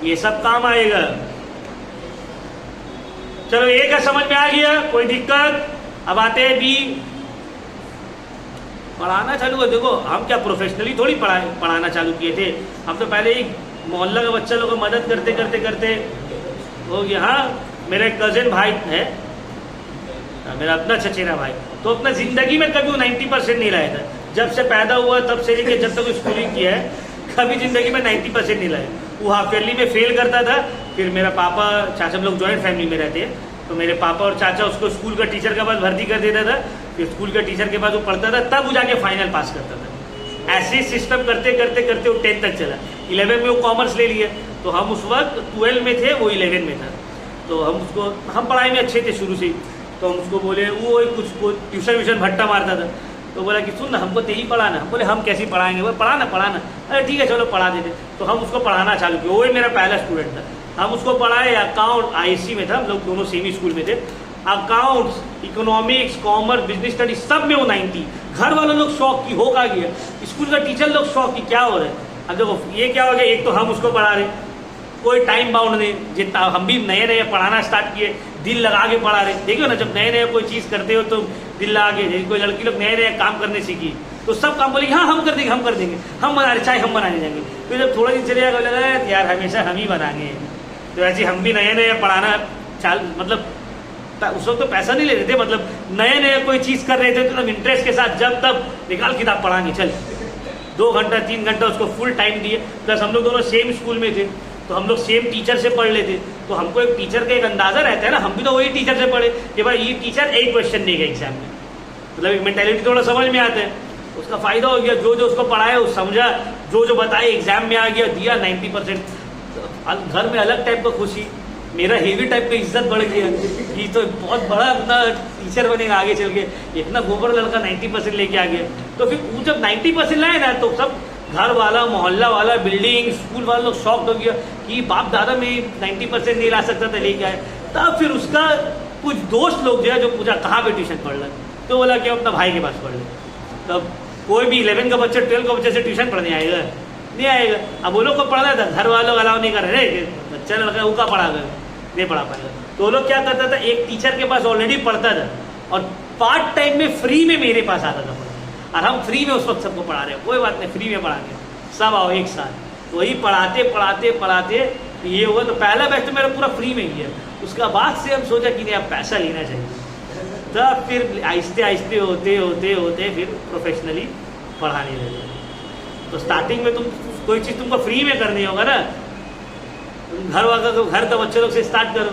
ये सब काम आएगा। चलो ए का समझ में आ गया, कोई दिक्कत? अब आते हैं बी। पढ़ाना चालू कर, देखो हम क्या प्रोफेशनली थोड़ी पढ़ाना चालू किए थे, हम तो पहले ही मोहल्ला का बच्चा लोग को मदद करते करते करते हो गया। हाँ, मेरा एक कजिन भाई है, मेरा अपना चचेरा भाई, तो अपना जिंदगी में कभी वो 90% नहीं लाया था। जब से पैदा हुआ तब से लेकर जब तक स्कूलिंग किया है, कभी जिंदगी में 90% नहीं लाया। वो हाफ ईयरली में फेल करता था। फिर मेरा पापा, चाचा, हम लोग जॉइंट फैमिली में रहते हैं, तो मेरे पापा और चाचा उसको स्कूल का टीचर के पास भर्ती कर देता था। फिर स्कूल का टीचर के पास वो पढ़ता था, तब वो जाके फाइनल पास करता था। ऐसे सिस्टम करते करते करते वो 10th तक चला। 11 में वो कॉमर्स ले लिया, तो हम उस वक्त 12 में थे, वो 11 में था। तो हम पढ़ाई में अच्छे थे शुरू से ही। तो हम उसको बोले, वो कुछ ट्यूशन व्यूशन भट्टा मारता था, तो बोला कि सुन ना, हमको तेरी पढ़ाना। हम बोले हम कैसे पढ़ाएंगे, वो पढ़ाना। अरे ठीक है चलो पढ़ा देते। तो हम उसको पढ़ाना चालू किया, वही मेरा पहला स्टूडेंट था। हम उसको पढ़ाए, अकाउंट ISC में था, हम लोग दोनों सेम ही स्कूल में थे। Accounts, economics, commerce, business study सब में वो 90। घर वालों लोग शौक की हो का गया, स्कूल का टीचर लोग शौक की क्या हो रहा है। अब देखो ये क्या हो गया, एक तो हम उसको पढ़ा रहे, कोई टाइम बाउंड नहीं, जितना हम भी नए नए पढ़ाना स्टार्ट किए, दिल लगा के पढ़ा रहे। देखियो ना, जब नए नए कोई चीज़ करते हो तो दिल लगा के, कोई लड़की लोग नए नए काम करने सीखी तो सब काम बोलेगी हाँ हम कर देंगे, हम बना रहे, चाहे हम बनाने जाएंगे। तो जब थोड़ा दिन चले जाएगा लगा यार हमेशा हम ही बनाएंगे। तो ऐसे हम भी नए नए पढ़ाना मतलब उस वक्त तो पैसा नहीं लेते थे, मतलब नए नए कोई चीज़ कर रहे थे तो इंटरेस्ट के साथ जब तब निकाल किताब पढ़ाएंगे, चल 2 घंटा 3 घंटा उसको फुल टाइम दिए। प्लस हम लोग दोनों सेम स्कूल में थे, तो हम लोग सेम टीचर से पढ़ लेते, तो हमको एक टीचर का एक अंदाजा रहता है ना, हम भी तो वही टीचर से पढ़े कि भाई ये टीचर एक क्वेश्चन देगा एग्जाम में, मतलब एक मेंटेलिटी थोड़ा समझ में आता है। उसका फायदा हो गया, जो जो उसको पढ़ाया वो समझा, जो जो बताए एग्जाम में आ गया, दिया 90%। घर में अलग टाइप का खुशी, मेरा हेवी टाइप का इज्जत बढ़ गया कि तो बहुत बड़ा अपना टीचर बनेगा आगे चल के, इतना गोबर लड़का 90% लेके आ गया। तो फिर वो जब 90% लाए ना, तो सब घर वाला, मोहल्ला वाला, बिल्डिंग, स्कूल वाले लोग शॉक्ड हो गया कि बाप दादा में 90% नहीं ला सकता था, लेके आए। तब फिर उसका कुछ दोस्त लोग जो है, जो पूछा कहाँ पे ट्यूशन पढ़ रहा है, तो बोला कि अपना भाई के पास पढ़ ले। तब कोई भी 11 का बच्चा 12 का बच्चे से ट्यूशन पढ़ने आएगा, नहीं आएगा। अब वो लोग को पढ़ना था, घर वालों अलाउ नहीं कर रहे, बच्चा लड़का उका पढ़ा कर नहीं पढ़ा पाएगा। तो वो लोग क्या करता था, एक टीचर के पास ऑलरेडी पढ़ता था और पार्ट टाइम में फ्री में मेरे पास आता था, और हम फ्री में उस वक्त सबको पढ़ा रहे हैं, कोई बात नहीं, फ्री में पढ़ाएंगे, सब आओ एक साथ। वही पढ़ाते ये हुआ। तो पहला बैच तो मेरा पूरा फ्री में ही है। उसका बाद से हम सोचा कि नहीं अब पैसा लेना चाहिए, तब फिर आहिस्ते आहिस्ते होते फिर प्रोफेशनली पढ़ाने लगे। तो स्टार्टिंग में तुम कोई चीज़ तुमको फ्री में करनी होगा ना, तुम घर का बच्चे लोग से स्टार्ट करो,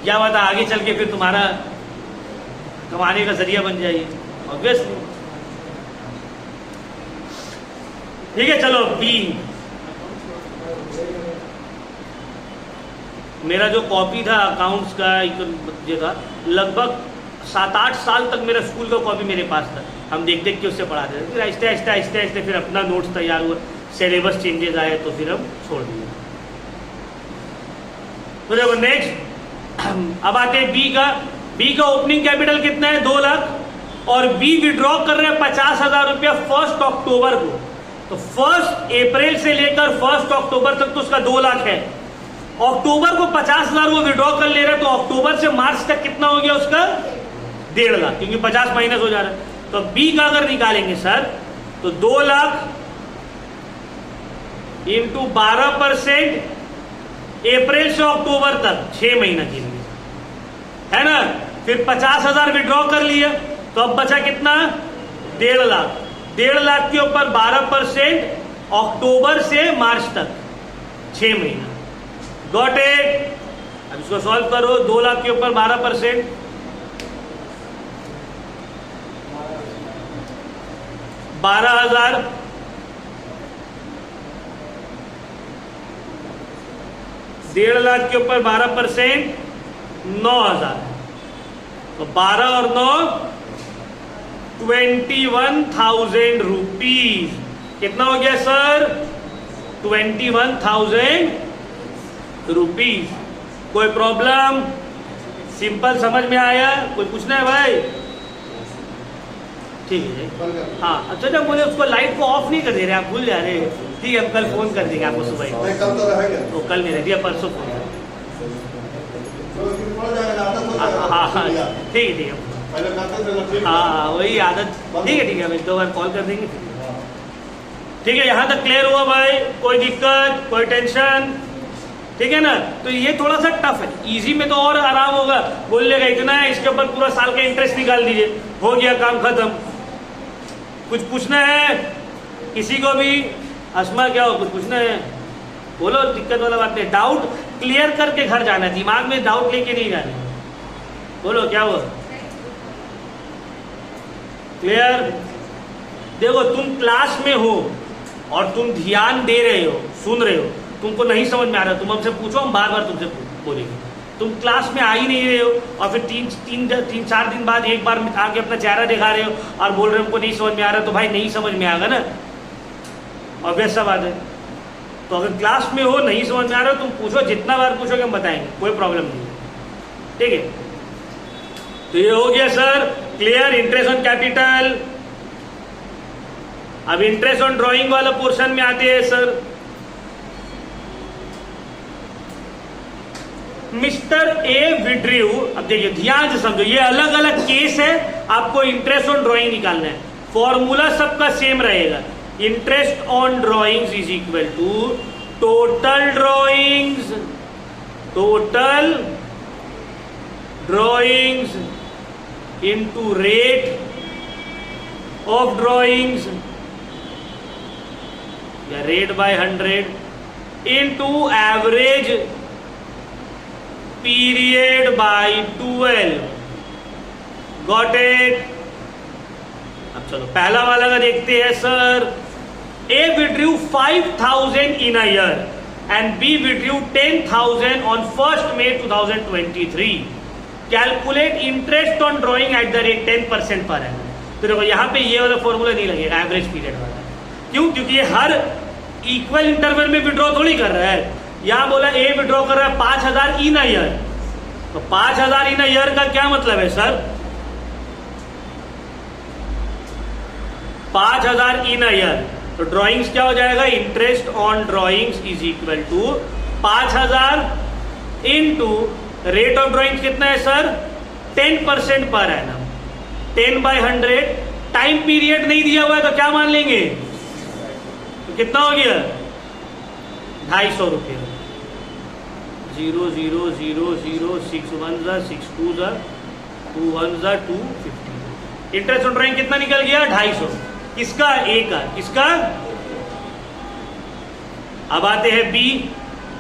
क्या बात है आगे चल के फिर तुम्हारा कमाने का जरिया बन जाइए, ऑब्वियसली। ठीक है चलो, बी मेरा जो कॉपी था अकाउंट्स का जो था, लगभग 7-8 साल तक मेरा स्कूल का कॉपी मेरे पास था। हम देख देख के उससे पढ़ाते थे। फिर आहिस्ते फिर अपना नोट्स तैयार हुआ, सिलेबस चेंजेस आए तो फिर हम छोड़ दिए। तो देखो नेक्स्ट अब आते हैं बी का ओपनिंग कैपिटल कितना है, 2 लाख, और बी विड्रॉ कर रहे हैं 50,000 रुपया 1 अक्टूबर को। तो 1 अप्रैल से लेकर 1 अक्टूबर तक तो उसका 2 लाख है। अक्टूबर को 50,000 वो विड्रॉ कर ले रहा है, तो अक्टूबर से मार्च तक कितना हो गया उसका 1.5 लाख, क्योंकि 50 माइनस हो जा रहा है। तो बी का अगर निकालेंगे सर, तो 2 लाख इंटू 12% अप्रैल से अक्टूबर तक 6 महीना के लिए, है ना। फिर 50,000 विड्रॉ कर लिया, तो अब बचा कितना 1.5 लाख। 1.5 लाख के ऊपर 12% अक्टूबर से मार्च तक 6 महीना। Got it. अब इसको सॉल्व करो, 2 लाख के ऊपर 12%, 12,000, 1.5 लाख के ऊपर 12%, 9,000। तो 12 और 9 21,000 रुपीज। कितना हो गया सर 21,000 रुपीज। कोई प्रॉब्लम, सिंपल समझ में आया, कोई पूछना है भाई? ठीक है जी। हाँ अच्छा, जब बोले उसको लाइट को ऑफ नहीं कर दे रहे, आप भूल जा रहे हैं। ठीक है, हम कल फोन कर देंगे आपको सुबह। कल तो रहेगा, तो कल नहीं रह दिया, परसों फोन। हाँ हाँ ठीक है हाँ वही आदत। ठीक है हम 1-2 बार कॉल कर देंगे। ठीक है, यहाँ तक क्लियर हुआ भाई? कोई दिक्कत, कोई टेंशन? ठीक है ना। तो ये थोड़ा सा टफ है, इजी में तो और आराम होगा। बोल लेगा इतना है, इसके ऊपर पूरा साल का इंटरेस्ट निकाल दीजिए, हो गया काम खत्म। कुछ पूछना है किसी को भी? अस्मा क्या हो, कुछ पूछना है? बोलो, दिक्कत वाला बात नहीं। डाउट क्लियर करके घर जाना है, दिमाग में डाउट लेके नहीं जाना। बोलो क्या हुआ? क्लियर? देखो तुम क्लास में हो और तुम ध्यान दे रहे हो, सुन रहे हो, तुमको नहीं समझ में आ रहा, तुम हमसे पूछो, हम बार बार तुमसे बोलेंगे। तुम क्लास में आ ही नहीं रहे हो और फिर तीन चार दिन बाद एक बार आके अपना चेहरा दिखा रहे हो और बोल रहे हो हमको नहीं समझ में आ रहा, तो भाई नहीं समझ में आएगा ना, ऑब्वियस सा बात है। तो अगर क्लास में हो, नहीं समझ में आ रहा हो, तुम पूछो, जितना बार पूछोगे हम बताएंगे, कोई प्रॉब्लम नहीं है, ठीक है। तो ये हो गया sir clear interest on capital. अब इंटरेस्ट ऑन ड्राइंग वाला पोर्शन में आते हैं सर। मिस्टर ए विड्रीव, अब देखिए ध्यान से समझो, ये अलग अलग केस है, आपको इंटरेस्ट ऑन ड्राइंग निकालना है। फॉर्मूला सबका सेम रहेगा, interest on drawings is equal to total drawings, total drawings into rate of drawings या rate by 100 into average period by 12। Got it. अब चलो पहला वाला का देखते हैं sir. A withdrew 5000 in a year and B withdrew 10,000 on 1 May 2023। Calculate interest on drawing at the rate 10% per annum. तो देखो यहाँ पे ये वाला फॉर्मूला नहीं लगेगा, एवरेज पीरियड वाला। क्यों? क्योंकि ये हर इक्वल इंटरवल में विड्रॉ थोड़ी कर रहा है। यहां बोला ए विड्रॉ कर रहा है 5000 इन अ ईयर, तो 5000 इन अ ईयर का क्या मतलब है सर? 5000 इन अ ईयर, तो ड्राइंग्स क्या हो जाएगा? Interest on drawings is equal to 5000 into rate of drawings कितना है sir? 10% per annum, 10/100। Time period नहीं दिया हुआ है तो क्या मान लेंगे? तो कितना हो गया? 250 रुपये। 0 0 0 0 6 1 6 2 2 1 250। इंटरेस्ट ऑन ड्राइंग कितना निकल गया? 250। किसका? ए का। किसका? अब आते हैं बी।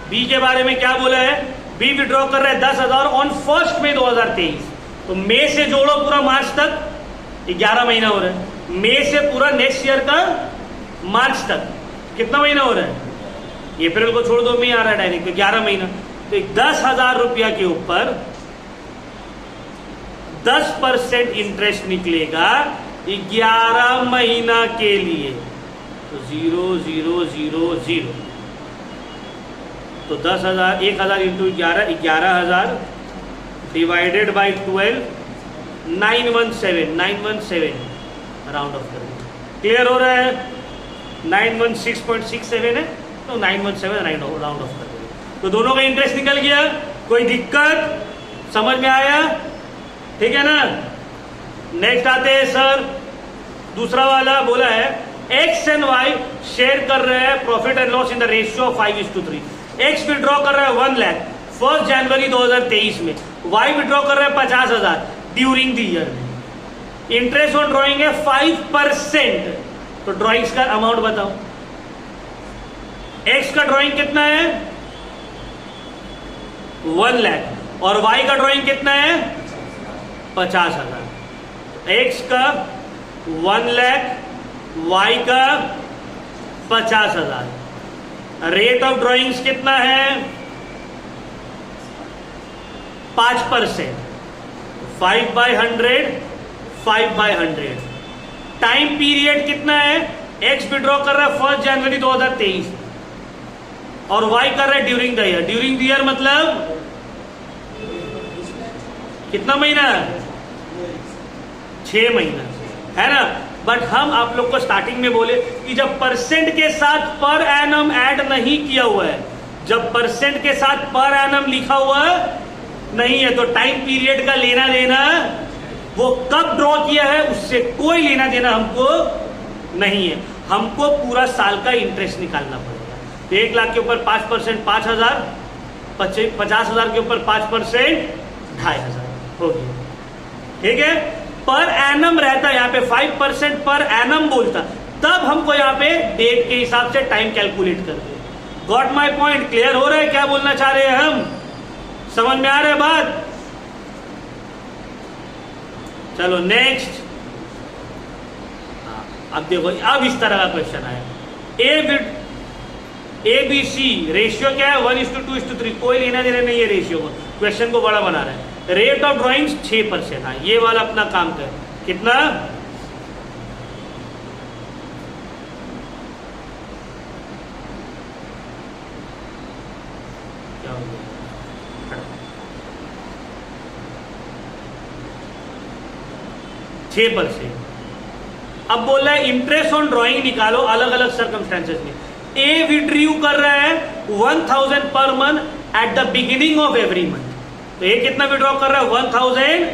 बी के बारे में क्या बोला है? बी विड्रॉ कर रहा है 10,000 ऑन 1 May 2023। तो मई से जोड़ो पूरा मार्च तक, 11 महीना हो रहा है। मई से पूरा नेक्स्ट ईयर का मार्च तक कितना महीना हो रहा है? अप्रैल को छोड़ दो, मई आ रहा है डायरेक्ट, तो 11 महीना। तो 10,000 रुपया के ऊपर 10% इंटरेस्ट निकलेगा 11 महीना के लिए। तो 0 0 0 0, तो 10,000, 1,000 into 11, 11,000 divided by 12, 917 round of करेंगे। क्लियर हो रहा है? 916.67 है, तो 917 राउंड ऑफ कर देंगे। तो दोनों का इंटरेस्ट निकल गया। कोई दिक्कत? समझ में आया? ठीक है ना। नेक्स्ट आते हैं सर, दूसरा वाला बोला है एक्स एंड वाई शेयर कर रहे हैं profit and loss in the ratio of 5:3। X withdraw कर रहा है 1 लाख 1 जनवरी 2023 में, वाई विड्रॉ कर रहा है 50,000 ड्यूरिंग द ईयर में। इंटरेस्ट ऑन ड्रॉइंग है 5%। तो ड्रॉइंग्स का अमाउंट बताओ। एक्स का ड्रॉइंग कितना है? 1 लाख, और वाई का ड्रॉइंग कितना है? 50,000। एक्स का 1 लाख, वाई का 50,000। रेट ऑफ ड्रॉइंग्स कितना है? 5%। 5/100, 5/100। टाइम पीरियड कितना है? एक्स विड्रॉ कर रहा है 1 जनवरी 2023 और वाई कर रहा है during the year. During the year मतलब कितना महीना? 6 महीना, है ना। बट हम आप लोग को स्टार्टिंग में बोले कि जब परसेंट के साथ पर एनम ऐड नहीं किया हुआ है, जब परसेंट के साथ पर एनम लिखा हुआ नहीं है, तो टाइम पीरियड का लेना देना, वो कब ड्रॉ किया है उससे कोई लेना देना हमको नहीं है। हमको पूरा साल का इंटरेस्ट निकालना पड़ेगा। तो 1 लाख के ऊपर 5% 5,000, 50,000 के ऊपर 5% 2,500 हो गया। ठीक है। पर एनम रहता यहाँ पे 5% पर एनम बोलता, तब हमको यहाँ पे डेट के हिसाब से टाइम कैलकुलेट कर दे। Got my point? क्लियर हो रहा है क्या बोलना चाह रहे हैं हम? समझ में आ रहा है बात? चलो नेक्स्ट। अब देखो, अब इस तरह का क्वेश्चन आया, ए बी सी रेशियो क्या है 1:2:3, कोई लेना देना नहीं है रेशियो को, क्वेश्चन को बड़ा बना रहा है। रेट ऑफ ड्रॉइंग 6%, हाँ ये वाला अपना काम कर, कितना, क्या हो गया, 6%। अब बोल रहा है इंटरेस्ट ऑन ड्रॉइंग निकालो अलग अलग सर्कमस्टेंसेस में। ए विड्रीव कर रहा है 1000 per month at the beginning of every month, तो ए कितना विड्रॉ कर रहा है 1000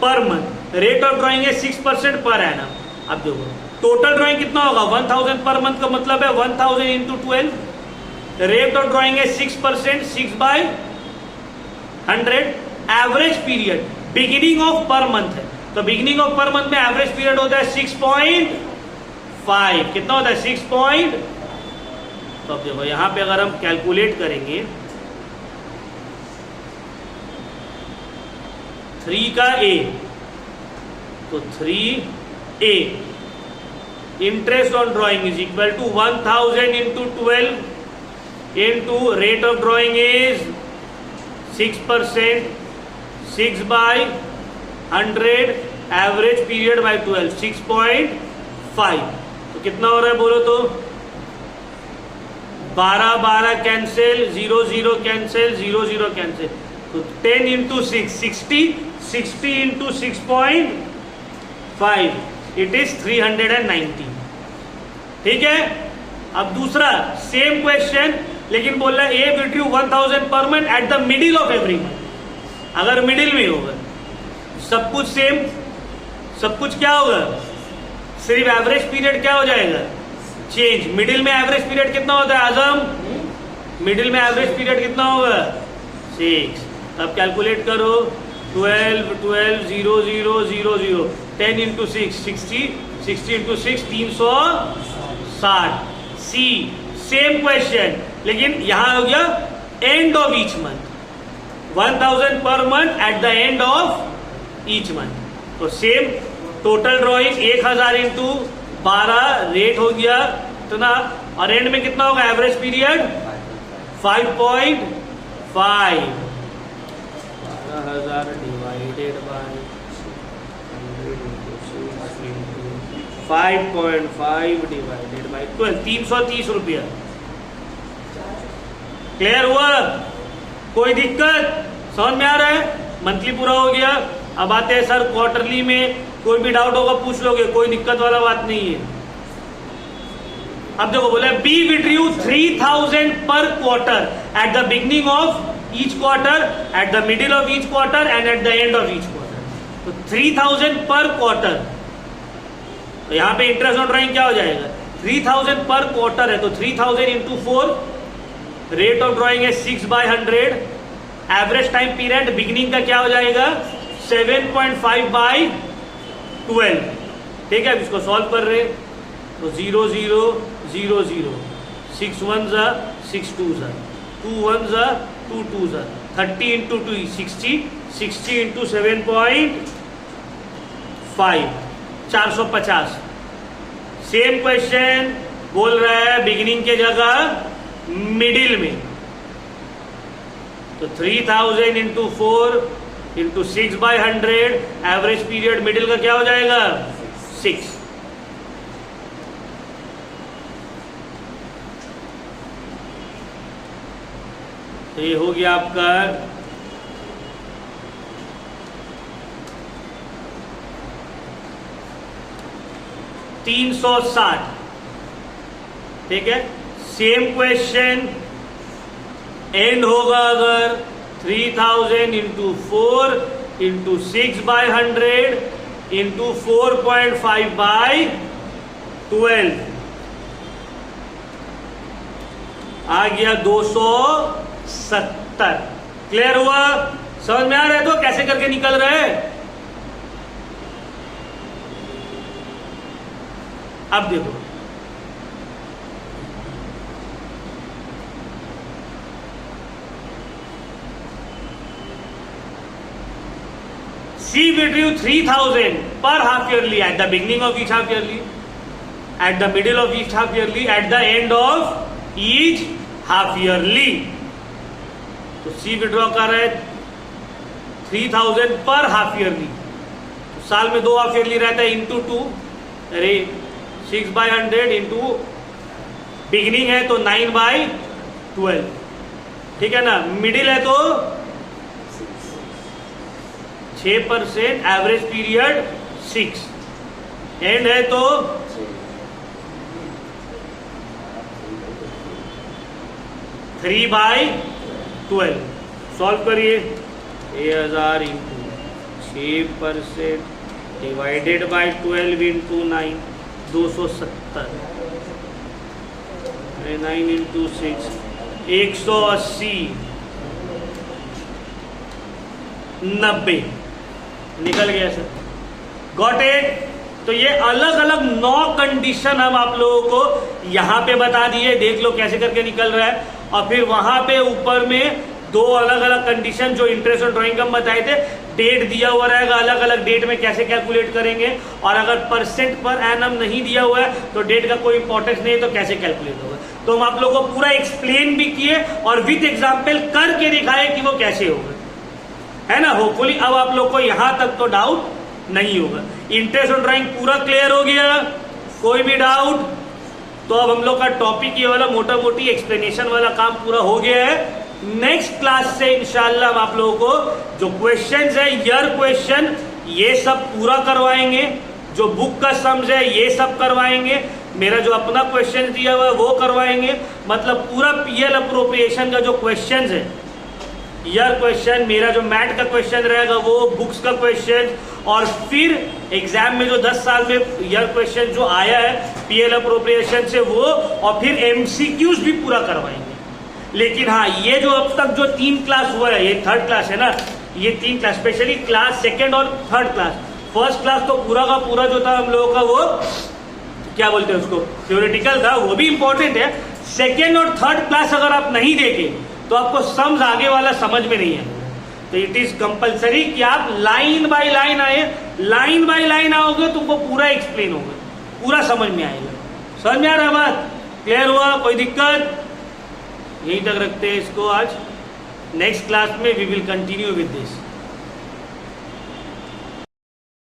per month, rate of drawing है 6% पर एनम। अब देखो टोटल ड्रॉइंग कितना होगा 1000 पर मंथ का मतलब है 1000 इंटू 12, रेट ऑफ ड्रॉइंग है 6%, 6/100, average period beginning of per month है, तो बिगिनिंग ऑफ पर मंथ में एवरेज पीरियड होता है 6.5, कितना होता है 6. तो अब देखो यहां पे अगर हम कैलकुलेट करेंगे 3 का ए, तो 3A interest on drawing is equal to 1000 into 12 into rate of drawing is 6%, 6/100, average period by 12, 6.5, तो कितना हो रहा है बोलो तो 12 कैंसिल, 0 कैंसिल, 0 कैंसिल, तो 10 इंटू 6 60, 60 इंटू 6.5 इट इज 390, ठीक है। अब दूसरा सेम क्वेश्चन, लेकिन बोल रहा है ए withdrew 1000 per month at the middle of every month, अगर मिडिल में होगा सब कुछ सेम, सब कुछ क्या होगा, सिर्फ एवरेज पीरियड क्या हो जाएगा चेंज। मिडिल में एवरेज पीरियड कितना होता है आजम, मिडिल में एवरेज पीरियड कितना होगा 6, अब कैलकुलेट करो 12 0 0 0 0, 10 इंटू 6 60, 60 इंटू 6 360। सी सेम क्वेश्चन, लेकिन यहां हो गया and of each month, 1000 per month at the end of each month, तो same total drawing 1000 into 12 rate हो गया इतना, और एंड में कितना होगा average period 5.5, 12,000 divided by 5.5 divided by 12, 330 रुपया। क्लियर हुआ, कोई दिक्कत, समझ में आ रहा है, मंथली पूरा हो गया। अब आते हैं सर क्वार्टरली में, कोई भी डाउट होगा पूछ लोगे, कोई दिक्कत वाला बात नहीं है। अब देखो बोले बी विड्रू 3000 पर quarter at the beginning of each quarter, at the middle of each quarter and eight the end of each quarter, तो 3000 पर क्वार्टर, तो यहां पे इंटरेस्ट ऑन ड्रॉइंग क्या हो जाएगा 3000 पर क्वार्टर है, तो 3000 इंटू 4, रेट ऑफ ड्रॉइंग है 6/100, एवरेज टाइम पीरियड बिगिनिंग का क्या हो जाएगा 7.5/12, ठीक है। अब इसको सॉल्व कर रहे, तो 0 0 0 0, 6 1 6 2 2 1 2 2 30 इंटू 2 60, 60 इंटू 7.5 450। सेम क्वेश्चन बोल रहा है बिगिनिंग के जगह मिडिल में, तो 3000 into 4 into 6/100, average period middle का क्या हो जाएगा 6। तो ये हो गया आपका 360, ठीक है। सेम क्वेश्चन एंड होगा अगर 3000 इंटू 4 इंटू 6/100 इंटू 4.5/12, आ गया 270। क्लियर हुआ, समझ में आ रहा है तो कैसे करके निकल रहा है। अब देखो सी विड्रू 3000 पर half yearly at the beginning of each half yearly, at the middle of each half yearly, at the end of each half yearly. तो C विड्रॉ कर रहा है 3000 पर हाफ ईयरली, तो साल में 2 हाफ ईयरली रहता है इंटू 2, अरे 6/100 इंटू बिगिनिंग है तो 9/12, ठीक है ना, मिडिल है तो 6%, एवरेज पीरियड 6, एंड है तो 3/12। सॉल्व करिए, 1000 into 6% divided by 12 into 9, 270, 9 into 6, 180, 90 निकल गया सर। Got it? तो ये अलग अलग 9 कंडीशन हम आप लोगों को यहाँ पे बता दिए, देख लो कैसे करके निकल रहा है। और फिर वहां पे ऊपर में 2 अलग अलग कंडीशन जो इंटरेस्ट और ड्राइंग हम बताए थे, डेट दिया हुआ रहेगा, अलग अलग डेट में कैसे कैलकुलेट करेंगे, और अगर परसेंट पर एनम नहीं दिया हुआ है तो डेट का कोई इंपॉर्टेंस नहीं है तो कैसे कैलकुलेट होगा। तो हम आप लोगों को पूरा एक्सप्लेन भी किए और विथ एग्जाम्पल करके दिखाए कि वो कैसे होगा, है ना। होपफुली अब आप लोग को यहां तक तो डाउट नहीं होगा। इंटरेस्ट और ड्राइंग पूरा क्लियर हो गया, कोई भी डाउट? तो अब हम लोग का टॉपिक ये वाला मोटा मोटी एक्सप्लेनेशन वाला काम पूरा हो गया है। नेक्स्ट क्लास से इंशाल्लाह हम आप लोगों को जो क्वेश्चंस है, ईयर क्वेश्चन, ये सब पूरा करवाएंगे, जो बुक का सम्स है ये सब करवाएंगे, मेरा जो अपना क्वेश्चन दिया हुआ है वो करवाएंगे, मतलब पूरा पीएल अप्रोप्रिएशन का जो क्वेश्चन है, ईयर क्वेश्चन, मेरा जो मैट का क्वेश्चन रहेगा वो, बुक्स का क्वेश्चन, और फिर एग्जाम में जो 10 साल में ईयर क्वेश्चन जो आया है पीएल अप्रोप्रिएशन से वो, और फिर एमसीक्यूज भी पूरा करवाएंगे। लेकिन हाँ, ये जो अब तक जो 3 क्लास हुआ है, ये 3rd क्लास है ना, ये 3 क्लास, स्पेशली क्लास 2nd और 3rd क्लास, फर्स्ट क्लास तो पूरा का पूरा जो था हम लोगों का वो क्या बोलते हैं उसको, थ्योरेटिकल था, वो भी इंपॉर्टेंट है। 2nd और 3rd क्लास अगर आप नहीं देखे तो आपको सम्स आगे वाला समझ में नहीं है। तो इट इज कंपलसरी कि आप लाइन बाय लाइन आए, लाइन बाय लाइन आओगे तुमको पूरा एक्सप्लेन होगा, पूरा समझ में आएगा। समझ में आ रहा बात? क्लियर हुआ? कोई दिक्कत? यहीं तक रखते हैं इसको आज। नेक्स्ट क्लास में we will continue with this.